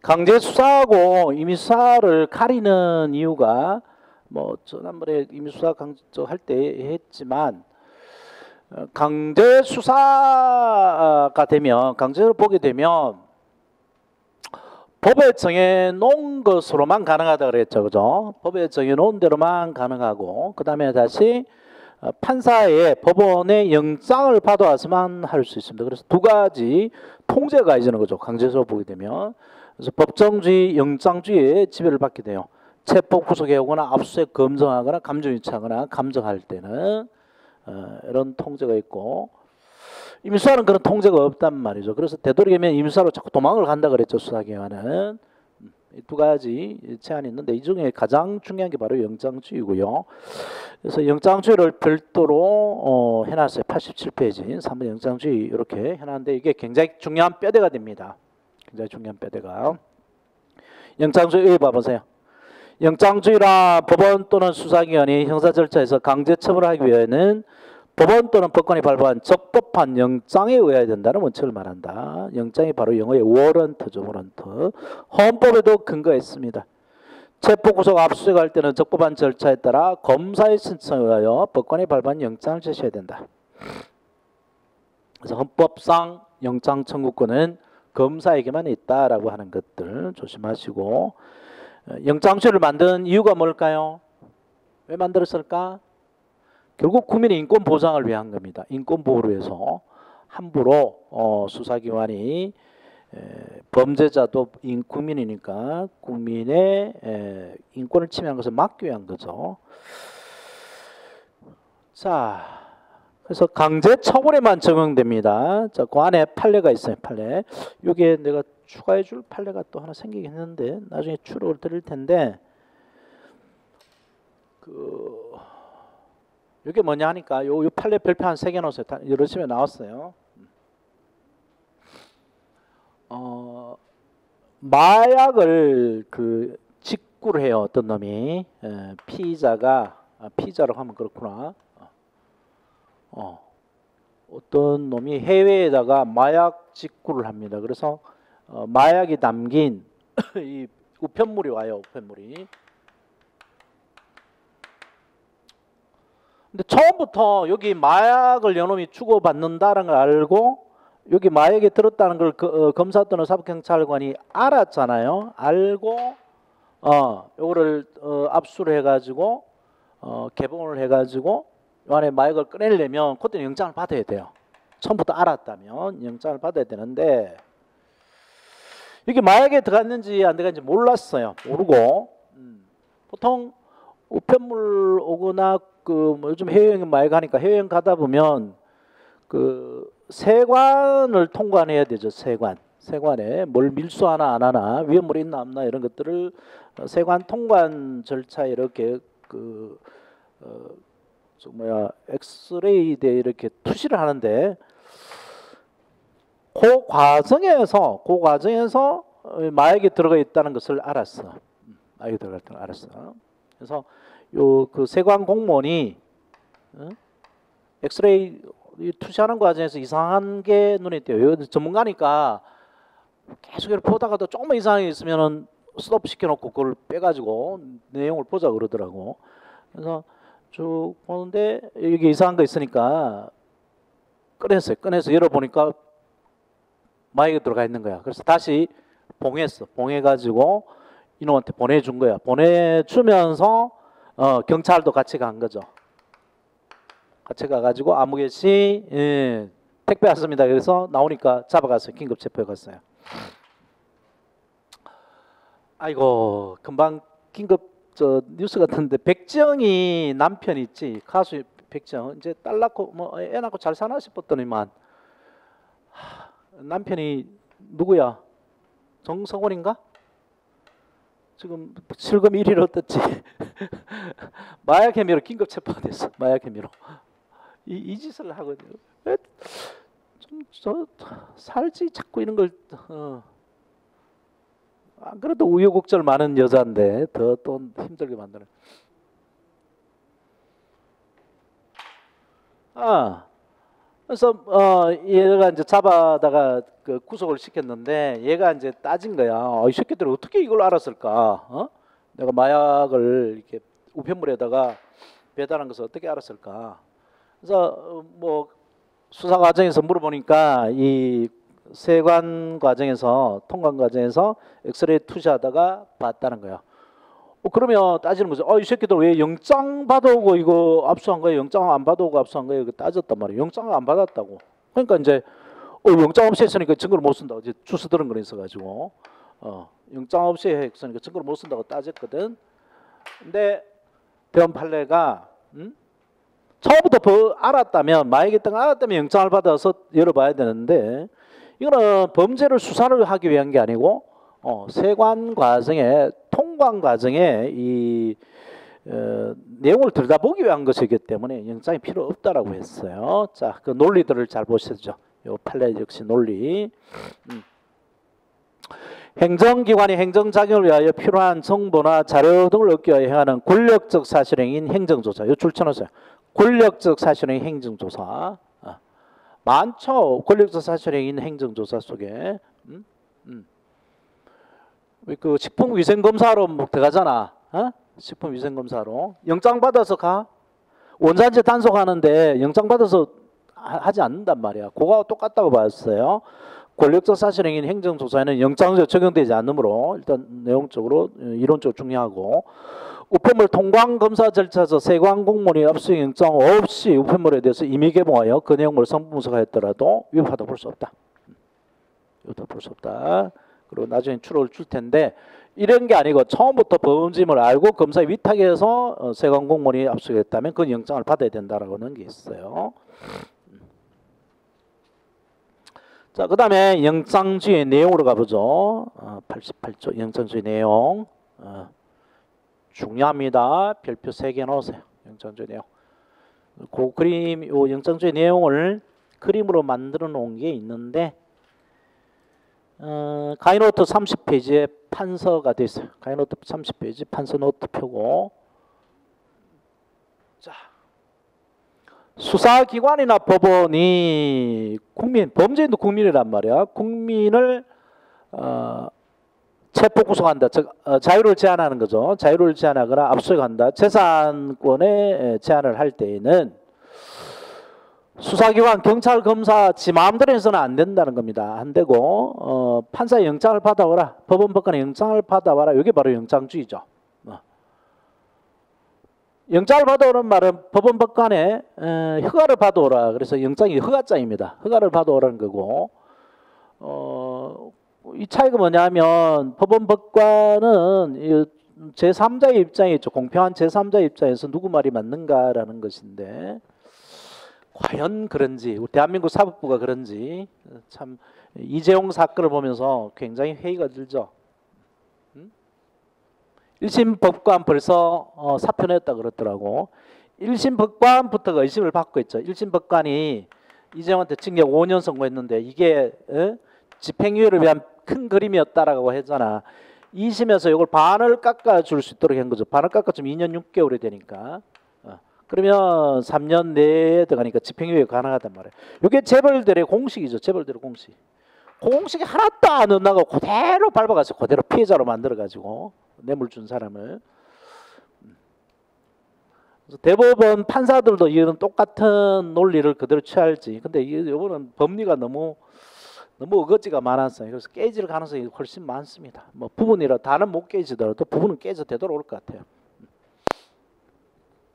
강제 수사하고 임의 수사를 가리는 이유가 뭐 지난번에 임의 수사 할 때 했지만 강제 수사가 되면 강제로 보게 되면 법에 정해놓은 것으로만 가능하다 그랬죠, 그죠? 법에 정해놓은 대로만 가능하고 그 다음에 다시 판사의 법원의 영장을 받아와서만 할 수 있습니다. 그래서 두 가지 통제가 있는 거죠. 강제수사 보게 되면. 그래서 법정주의, 영장주의에 지배를 받게 돼요. 체포 구속해오거나 압수수색 검증하거나 감정 유치하거나 감정할 때는 이런 통제가 있고, 임수사는 그런 통제가 없단 말이죠. 그래서 되도록이면 임수사로 자꾸 도망을 간다 그랬죠. 수사기관은. 이 두 가지 제한이 있는데 이 중에 가장 중요한 게 바로 영장주의고요. 그래서 영장주의를 별도로 해놨어요. 87페이지 3번 영장주의 이렇게 해놨는데 이게 굉장히 중요한 뼈대가 됩니다. 굉장히 중요한 뼈대가. 영장주의 봐보세요. 영장주의라 법원 또는 수사기관이 형사 절차에서 강제 처벌하기 위해는 법원 또는 법관이 발부한 적법한 영장에 의해야 된다는 원칙을 말한다. 영장이 바로 영어의 워런트죠. 워런트. 헌법에도 근거했습니다. 체포 구속 압수수색할 때는 적법한 절차에 따라 검사의 신청에 의하여 법관이 발부한 영장을 제시해야 된다. 그래서 헌법상 영장 청구권은 검사에게만 있다라고 하는 것들 조심하시고, 영장주의를 만든 이유가 뭘까요? 왜 만들었을까? 결국 국민의 인권 보장을 위한 겁니다. 인권 보호를 위해서 함부로 수사기관이 범죄자도 국민이니까 국민의 인권을 침해한 것을 막기 위한 거죠. 자, 그래서 강제 처벌에만 적용됩니다. 자, 그 안에 판례가 있어요. 판례. 이게 내가 추가해 줄 판례가 또 하나 생기긴 했는데 나중에 추록을 드릴 텐데 이게 뭐냐 하니까 요 판례 별표 한 3개 넣었어요. 여러 집에 나왔어요. 마약을 직구를 해요. 어떤 놈이 피의자라고 하면 그렇구나. 어떤 놈이 해외에다가 마약 직구를 합니다. 그래서 마약이 담긴 이 우편물이 와요. 우편물이. 근데 처음부터 여기 마약을 요놈이 주고받는다는 걸 알고 여기 마약이 들었다는 걸 검사 또는 사법경찰관이 알았잖아요. 알고 요거를 압수를 해가지고 개봉을 해가지고 요 안에 마약을 꺼내려면 그때는 영장을 받아야 돼요. 처음부터 알았다면 영장을 받아야 되는데 이게 마약에 들어갔는지 안 들어갔는지 몰랐어요. 모르고 보통 우편물 오거나 뭐 요즘 해외여행 마약 하니까 해외여행 가다 보면 세관을 통관해야 되죠. 세관에 뭘 밀수하나 안 하나 위험물이 있나 없나 이런 것들을 세관 통관 절차에 이렇게 엑스레이대 이렇게 투시를 하는데 그 과정에서 마약이 들어가 있다는 것을 알았어. 마약이 들어가 있다는 걸 알았어. 그래서 그 세관 공무원이 엑스레이 투시하는 과정에서 이상한 게 눈에 띄어요. 전문가니까 계속 이렇게 보다가도 조금만 이상한 게 있으면은 스톱 시켜놓고 그걸 빼가지고 내용을 보자 그러더라고. 그래서 쭉 보는데 여기 이상한 거 있으니까 꺼냈어요. 꺼내서 열어보니까 마약이 들어가 있는 거야. 그래서 다시 봉했어. 봉해가지고 이놈한테 보내준 거야. 보내주면서 경찰도 같이 간 거죠. 같이 가가지고 아무개시 택배 왔습니다. 그래서 나오니까 잡아갔어요. 긴급 체포해 갔어요. 아이고 금방 긴급 뉴스 같은데 백지영이 남편 있지 가수 백지영 이제 딸 낳고 뭐 애 낳고 잘 사나 싶었더니만 남편이 누구야? 정성원인가? 지금 실검 1위로 떴지. 마약 혐의로 긴급 체포됐어. 마약 혐의로. 이 짓을 하거든요. 좀 살지 자꾸 이런 걸 안 그래도 우여곡절 많은 여자인데 더 또 힘들게 만드는. 그래서 얘가 이제 잡아다가 구속을 시켰는데 얘가 이제 따진 거야. 이 새끼들 어떻게 이걸 알았을까? 내가 마약을 이렇게 우편물에다가 배달한 것을 어떻게 알았을까? 그래서 뭐 수사 과정에서 물어보니까 이 세관 과정에서 통관 과정에서 엑스레이 투시하다가 봤다는 거야. 그러면 따지는 거죠. 이 새끼들 왜 영장 받아오고 이거 압수한 거예요? 영장 안 받아오고 압수한 거예요? 이거 따졌단 말이에요. 영장을 안 받았다고. 그러니까 이제 영장 없이 했으니까 증거를 못 쓴다고 이제 주스 들은 거 있어가지고 영장 없이 했으니까 증거를 못 쓴다고 따졌거든. 근데 대원 판례가 처음부터 알았다면 마약이 있던 걸 알았다면 영장을 받아서 열어봐야 되는데 이거는 범죄를 수사를 하기 위한 게 아니고 세관 과정에 통관 과정에 이 내용을 들여다보기 위한 것이기 때문에 영장이 필요 없다라고 했어요. 자, 그 논리들을 잘 보시죠. 요 판례 역시 논리. 행정기관이 행정작용을 위하여 필요한 정보나 자료 등을 얻기 위하여 행하는 권력적 사실행위인 행정조사. 요 줄쳐놓으세요. 권력적 사실행위 행정조사. 많죠. 권력적 사실행위인 행정조사 속에. 그 식품위생검사로 들어가잖아. 식품위생검사로. 영장 받아서 가. 원산지 단속하는데 영장 받아서 하지 않는단 말이야. 그거와 똑같다고 봤어요. 권력적 사실행위인 행정조사에는 영장적 적용되지 않으므로 일단 내용적으로 이론적으로 중요하고 우편물 통관 검사 절차에서 세관 공무원이 압수 영장 없이 우편물에 대해서 임의 개봉하여 그 내용을 성분 분석하였더라도 위법하다 볼 수 없다. 이것도 볼 수 없다. 그리고 나중에 추록을 줄 텐데 이런 게 아니고 처음부터 범죄임을 알고 검사의 위탁에서 세관 공무원이 압수했다면 그 영장을 받아야 된다라고 하는 게 있어요. 자, 그 다음에 영장주의 내용으로 가보죠. 88조 영장주의 내용. 중요합니다. 별표 3개 넣으세요. 영장주의 내용. 그 그림, 요 영장주의 내용을 그림으로 만들어 놓은 게 있는데, 가이노트 30페이지에 판서가 되어 있어요. 가이노트 30페이지 판서 노트 펴고, 자, 수사기관이나 법원이 범죄인도 국민이란 말이야. 국민을 체포 구속한다. 즉 자유를 제한하는 거죠. 자유를 제한하거나 압수수색한다. 재산권의 제한을 할 때에는 수사기관, 경찰, 검사 지 마음대로 해서는 안 된다는 겁니다. 안 되고 판사의 영장을 받아와라. 법원 법관의 영장을 받아와라. 이게 바로 영장주의죠. 영장을 받아오는 말은 법원 법관의 허가를 받아오라. 그래서 영장이 허가장입니다. 허가를 받아오라는 거고, 이 차이가 뭐냐면 법원 법관은 제3자의 입장에 있죠. 공평한 제3자의 입장에서 누구 말이 맞는가라는 것인데, 과연 그런지, 우리 대한민국 사법부가 그런지, 참 이재용 사건을 보면서 굉장히 회의가 들죠. 1심 법관 벌써 사표 냈다 그러더라고. 1심 법관부터가 의심을 받고 있죠. 1심 법관이 이재용한테 징역 5년 선고했는데 이게 집행유예를 위한 큰 그림이었다라고 했잖아. 2심에서 이걸 반을 깎아줄 수 있도록 한 거죠. 반을 깎아주면 2년 6개월이 되니까. 그러면 3년 내에 들어가니까 집행유예 가능하단 말이에요. 이게 재벌들의 공식이죠. 재벌들의 공식. 공식이 하나도 안 엇나고 그대로 밟아가지고 그대로 피해자로 만들어가지고 뇌물 준 사람을. 그래서 대법원 판사들도 이런 똑같은 논리를 그대로 취할지. 근데 이거는 법리가 너무 어거지가 많았어요. 그래서 깨질 가능성이 훨씬 많습니다. 뭐 부분이라 다는 못 깨지더라도 부분은 깨져 되도록 올 것 같아요.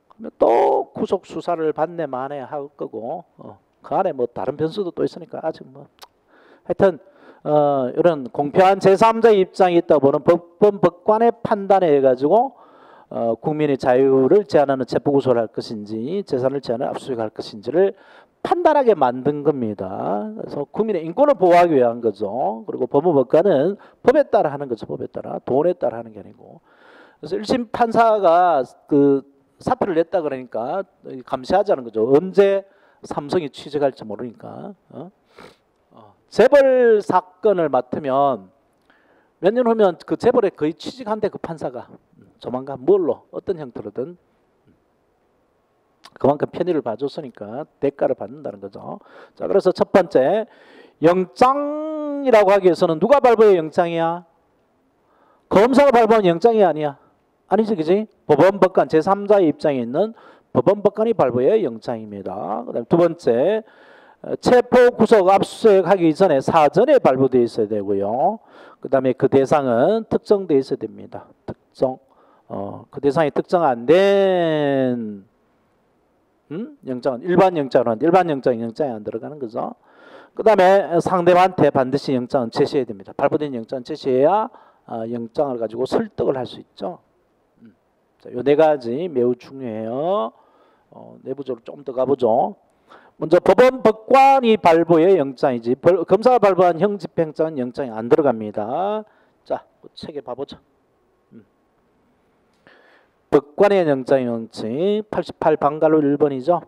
그러면 또 구속 수사를 받네 마네 할 거고, 그 안에 뭐 다른 변수도 또 있으니까 아직 뭐 하여튼 이런 공평한 제3자의 입장이 있다 보는 법원 법관의 판단에 의해 가지고 국민의 자유를 제한하는 체포구속을 할 것인지 재산을 제한하는 압수수색을 할 것인지를 판단하게 만든 겁니다. 그래서 국민의 인권을 보호하기 위한 거죠. 그리고 법원 법관은 법에 따라 하는 거죠. 법에 따라, 돈에 따라 하는 게 아니고. 그래서 1심 판사가 그 사표를 냈다 그러니까 감시하자는 거죠. 언제 삼성이 취직할지 모르니까. 재벌 사건을 맡으면 몇 년 후면 그 재벌에 거의 취직한대. 그 판사가 조만간 뭘로 어떤 형태로든 그만큼 편의를 봐줬으니까 대가를 받는다는 거죠. 자, 그래서 첫 번째, 영장이라고 하기 위해서는 누가 발부해야 영장이야? 검사가 발부한 영장이 아니야. 아니지, 그지? 법원 법관 제3자의 입장에 있는 법원 법관이 발부해야 영장입니다. 그다음 두 번째, 체포 구속 압수수색하기 이전에 사전에 발부되어 있어야 되고요. 그다음에 그 대상은 특정되어 있어야 됩니다. 특정. 그 대상이 특정 안 된 영장은 일반 영장으로 하는데 일반 영장이 안 들어가는 거죠. 그다음에 상대방한테 반드시 영장은 제시해야 됩니다. 발부된 영장은 제시해야 영장을 가지고 설득을 할 수 있죠. 자, 요 네 가지 매우 중요해요. 내부적으로 좀 더 가보죠. 먼저 법원 법관이 발부의 영장이지 검사가 발부한 형집행정은 영장이 안 들어갑니다. 자, 그 책에 봐보죠. 법관의 영장의 원칙 88 방갈로 1번이죠.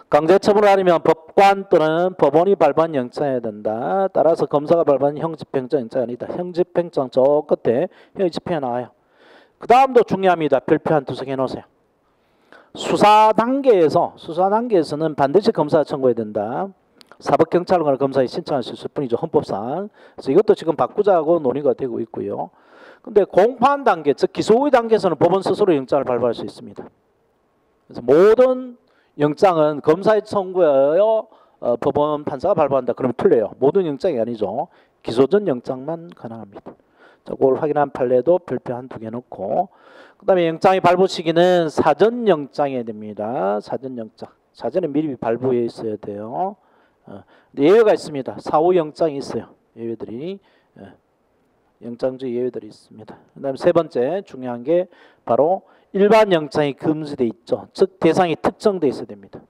강제처분을 하려면 법관 또는 법원이 발부한 영장이어야 된다. 따라서 검사가 발부한 형집행정 영장이 아니다. 형집행정 저 끝에 형집행이 나와요. 그 다음도 중요합니다. 별표 한 두 개 해놓으세요. 수사 단계에서는 반드시 검사가 청구해야 된다. 사법경찰관을 검사에 신청할 수 있을 뿐이죠. 헌법상. 그래서 이것도 지금 바꾸자고 논의가 되고 있고요. 근데 공판 단계, 즉 기소의 단계에서는 법원 스스로 영장을 발부할 수 있습니다. 그래서 모든 영장은 검사의 청구하여 법원 판사가 발부한다. 그러면 틀려요. 모든 영장이 아니죠. 기소전 영장만 가능합니다. 자, 그걸 확인한 판례도 별표 한 두 개 넣고, 그 다음에 영장의 발부 시기는 사전 영장이 됩니다. 사전 영장. 사전에 미리 발부해 있어야 돼요. 근데 예외가 있습니다. 사후 영장이 있어요. 예외들이. 영장주의 예외들이 있습니다. 그다음에 세 번째 중요한 게 바로 일반 영장이 금지돼 있죠. 즉 대상이 특정돼 있어야 됩니다.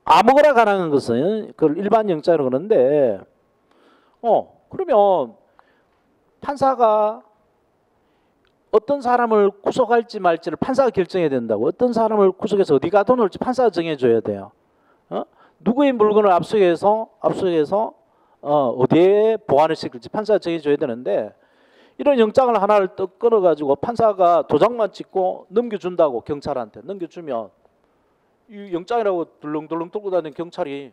아무거나 가능한 것은 그걸 일반 영장이라고 그러는데 그러면 판사가 어떤 사람을 구속할지 말지를 판사가 결정해야 된다고. 어떤 사람을 구속해서 어디 가둬놓을지 판사가 정해줘야 돼요. 누구의 물건을 압수해서 어디에 보관을 시킬지 판사가 정해줘야 되는데 이런 영장을 하나를 떡 끊어가지고 판사가 도장만 찍고 넘겨준다고 경찰한테 넘겨주면 이 영장이라고 덜렁덜렁 들고 다니는 경찰이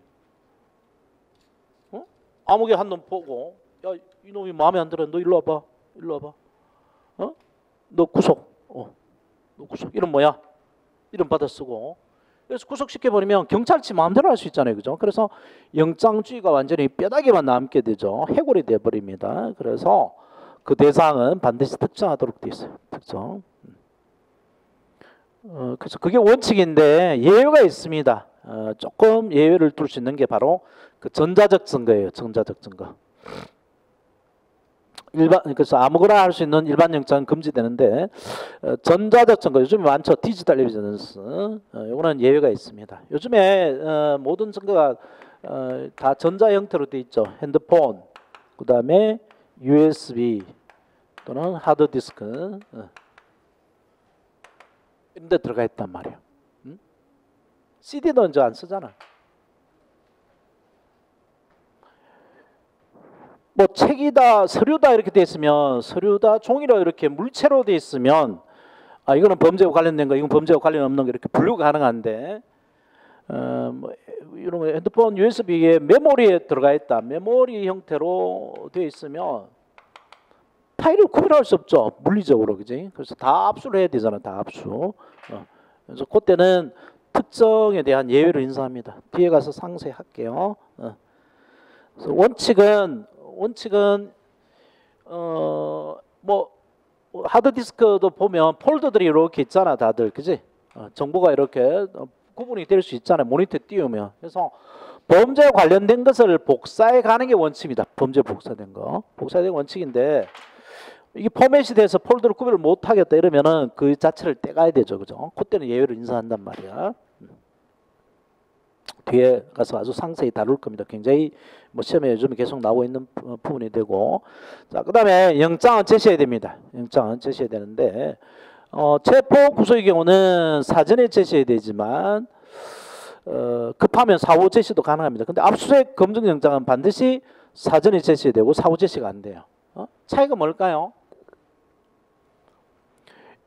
아무개 한 놈 보고 야 이놈이 마음에 안 들어 너 일로 와봐 너 구속 너 구속 이름 뭐야 이름 받아 쓰고 그래서 구속시켜버리면 경찰치 마음대로 할 수 있잖아요. 그죠? 그래서 영장주의가 완전히 뼈다귀만 남게 되죠. 해골이 돼버립니다. 그래서 그 대상은 반드시 특정하도록 되어 있어요. 특정. 그래서 그게 원칙인데 예외가 있습니다. 조금 예외를 둘 수 있는 게 바로 그 전자적 증거예요. 전자적 증거. 그래서 아무거나 할 수 있는 일반 영장은 금지되는데 전자적 증거 요즘에 많죠. 디지털 에비던스. 이거는 예외가 있습니다. 요즘에 모든 증거가 다 전자 형태로 되어 있죠. 핸드폰, 그 다음에 USB 또는 하드디스크 이런 데 들어가 있단 말이에요. CD는 이제 안 쓰잖아. 뭐 책이다, 서류다 이렇게 돼 있으면 서류다, 종이로 이렇게 물체로 돼 있으면 이거는 범죄와 관련된 거, 이건 범죄와 관련 없는 거 이렇게 분류가 가능한데 뭐 이런 거 핸드폰 USB에 메모리에 들어가 있다, 메모리 형태로 돼 있으면 파일을 구별할 수 없죠, 물리적으로, 그지? 그래서 다 압수를 해야 되잖아, 다 압수. 그래서 그때는 특정에 대한 예외를 인정합니다. 뒤에 가서 상세히 할게요. 그래서 원칙은 뭐 하드디스크도 보면 폴더들이 이렇게 있잖아, 다들, 그지? 정보가 이렇게 구분이 될 수 있잖아요, 모니터에 띄우면. 그래서 범죄에 관련된 것을 복사해 가는 게 원칙입니다. 범죄 복사된 거, 복사된 원칙인데 이게 포맷이 돼서 폴더를 구별을 못 하겠다 이러면은 그 자체를 떼가야 되죠, 그죠? 그때는 예외를 인정한단 말이야. 뒤에 가서 아주 상세히 다룰 겁니다. 굉장히 뭐 시험에 요즘 계속 나오고 있는 부분이 되고, 자 그다음에 영장은 제시해야 됩니다. 영장은 제시해야 되는데 체포 구속의 경우는 사전에 제시해야 되지만 급하면 사후 제시도 가능합니다. 근데 압수수색 검증영장은 반드시 사전에 제시해야 되고 사후 제시가 안 돼요. 차이가 뭘까요?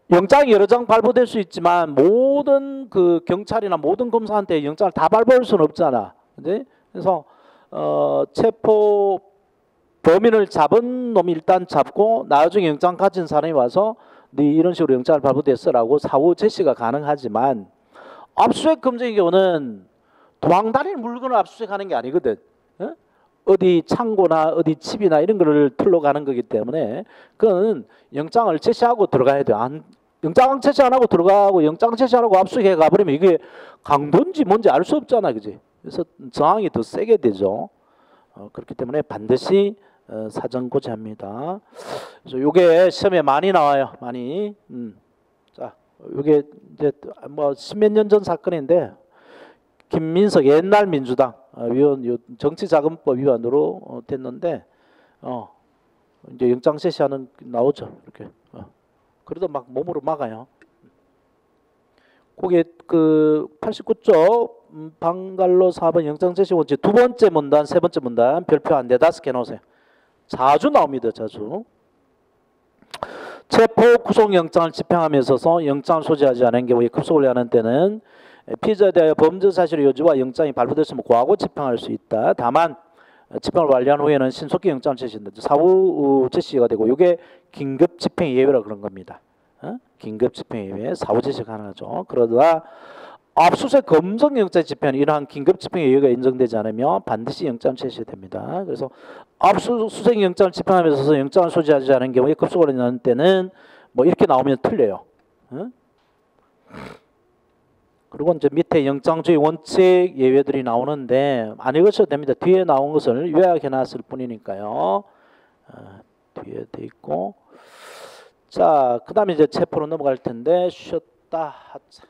영장이 여러 장 발부될 수 있지만 모든 그 경찰이나 모든 검사한테 영장을 다 발부할 수는 없잖아. 그래서 체포 범인을 잡은 놈이 일단 잡고 나중에 영장 가진 사람이 와서 네 이런 식으로 영장을 발부됐어라고 사후 제시가 가능하지만 압수수색 검증의 경우는 도망다니는 물건을 압수수색하는 게 아니거든. 어디 창고나 어디 집이나 이런 거를 털러 가는 거기 때문에 그건 영장을 제시하고 들어가야 돼요. 영장 제시 안 하고 들어가고 영장 제시 안 하고 압수수색해 가버리면 이게 강도인지 뭔지 알 수 없잖아, 그지? 그래서 저항이 더 세게 되죠. 그렇기 때문에 반드시 사전 고지합니다. 그래서 요게 시험에 많이 나와요, 많이. 자, 요게 이제 뭐 십몇 년 전 사건인데 김민석 옛날 민주당 위원 정치자금법 위반으로 됐는데 이제 영장 제시하는 나오죠, 이렇게. 그래도 막 몸으로 막아요. 그게 그 89조 방갈로 4번 영장 제시 원칙 두 번째 문단, 세 번째 문단 별표 한 4-5개 놓으세요. 자주 나옵니다, 자주. 체포 구속영장을 집행함에 있어서 영장을 소지하지 않은 경우에 급속을 하는 때는 피의자에 대하여 범죄 사실의 여지와 영장이 발부됐으면 고하고 집행할 수 있다. 다만 집행을 완료한 후에는 신속히 영장을 제시한다. 사후 제시가 되고 이게 긴급 집행 예외라 그런 겁니다. 긴급 집행 예외 사후 제시가 가능하죠. 그러다 압수수색 검증영장 집행은 이러한 긴급 집행 예외가 인정되지 않으면 반드시 영장 제시됩니다. 그래서 압수수색 영장을 집행함에 있어서 영장을 소지하지 않은 경우에 급속을 하는 때는 뭐 이렇게 나오면 틀려요. 그리고 이제 밑에 영장주의 원칙 예외들이 나오는데 안 읽으셔도 됩니다. 뒤에 나온 것을 요약해 놨을 뿐이니까요. 뒤에 돼 있고. 자, 그다음에 이제 체포로 넘어갈 텐데 쉬었다 하자.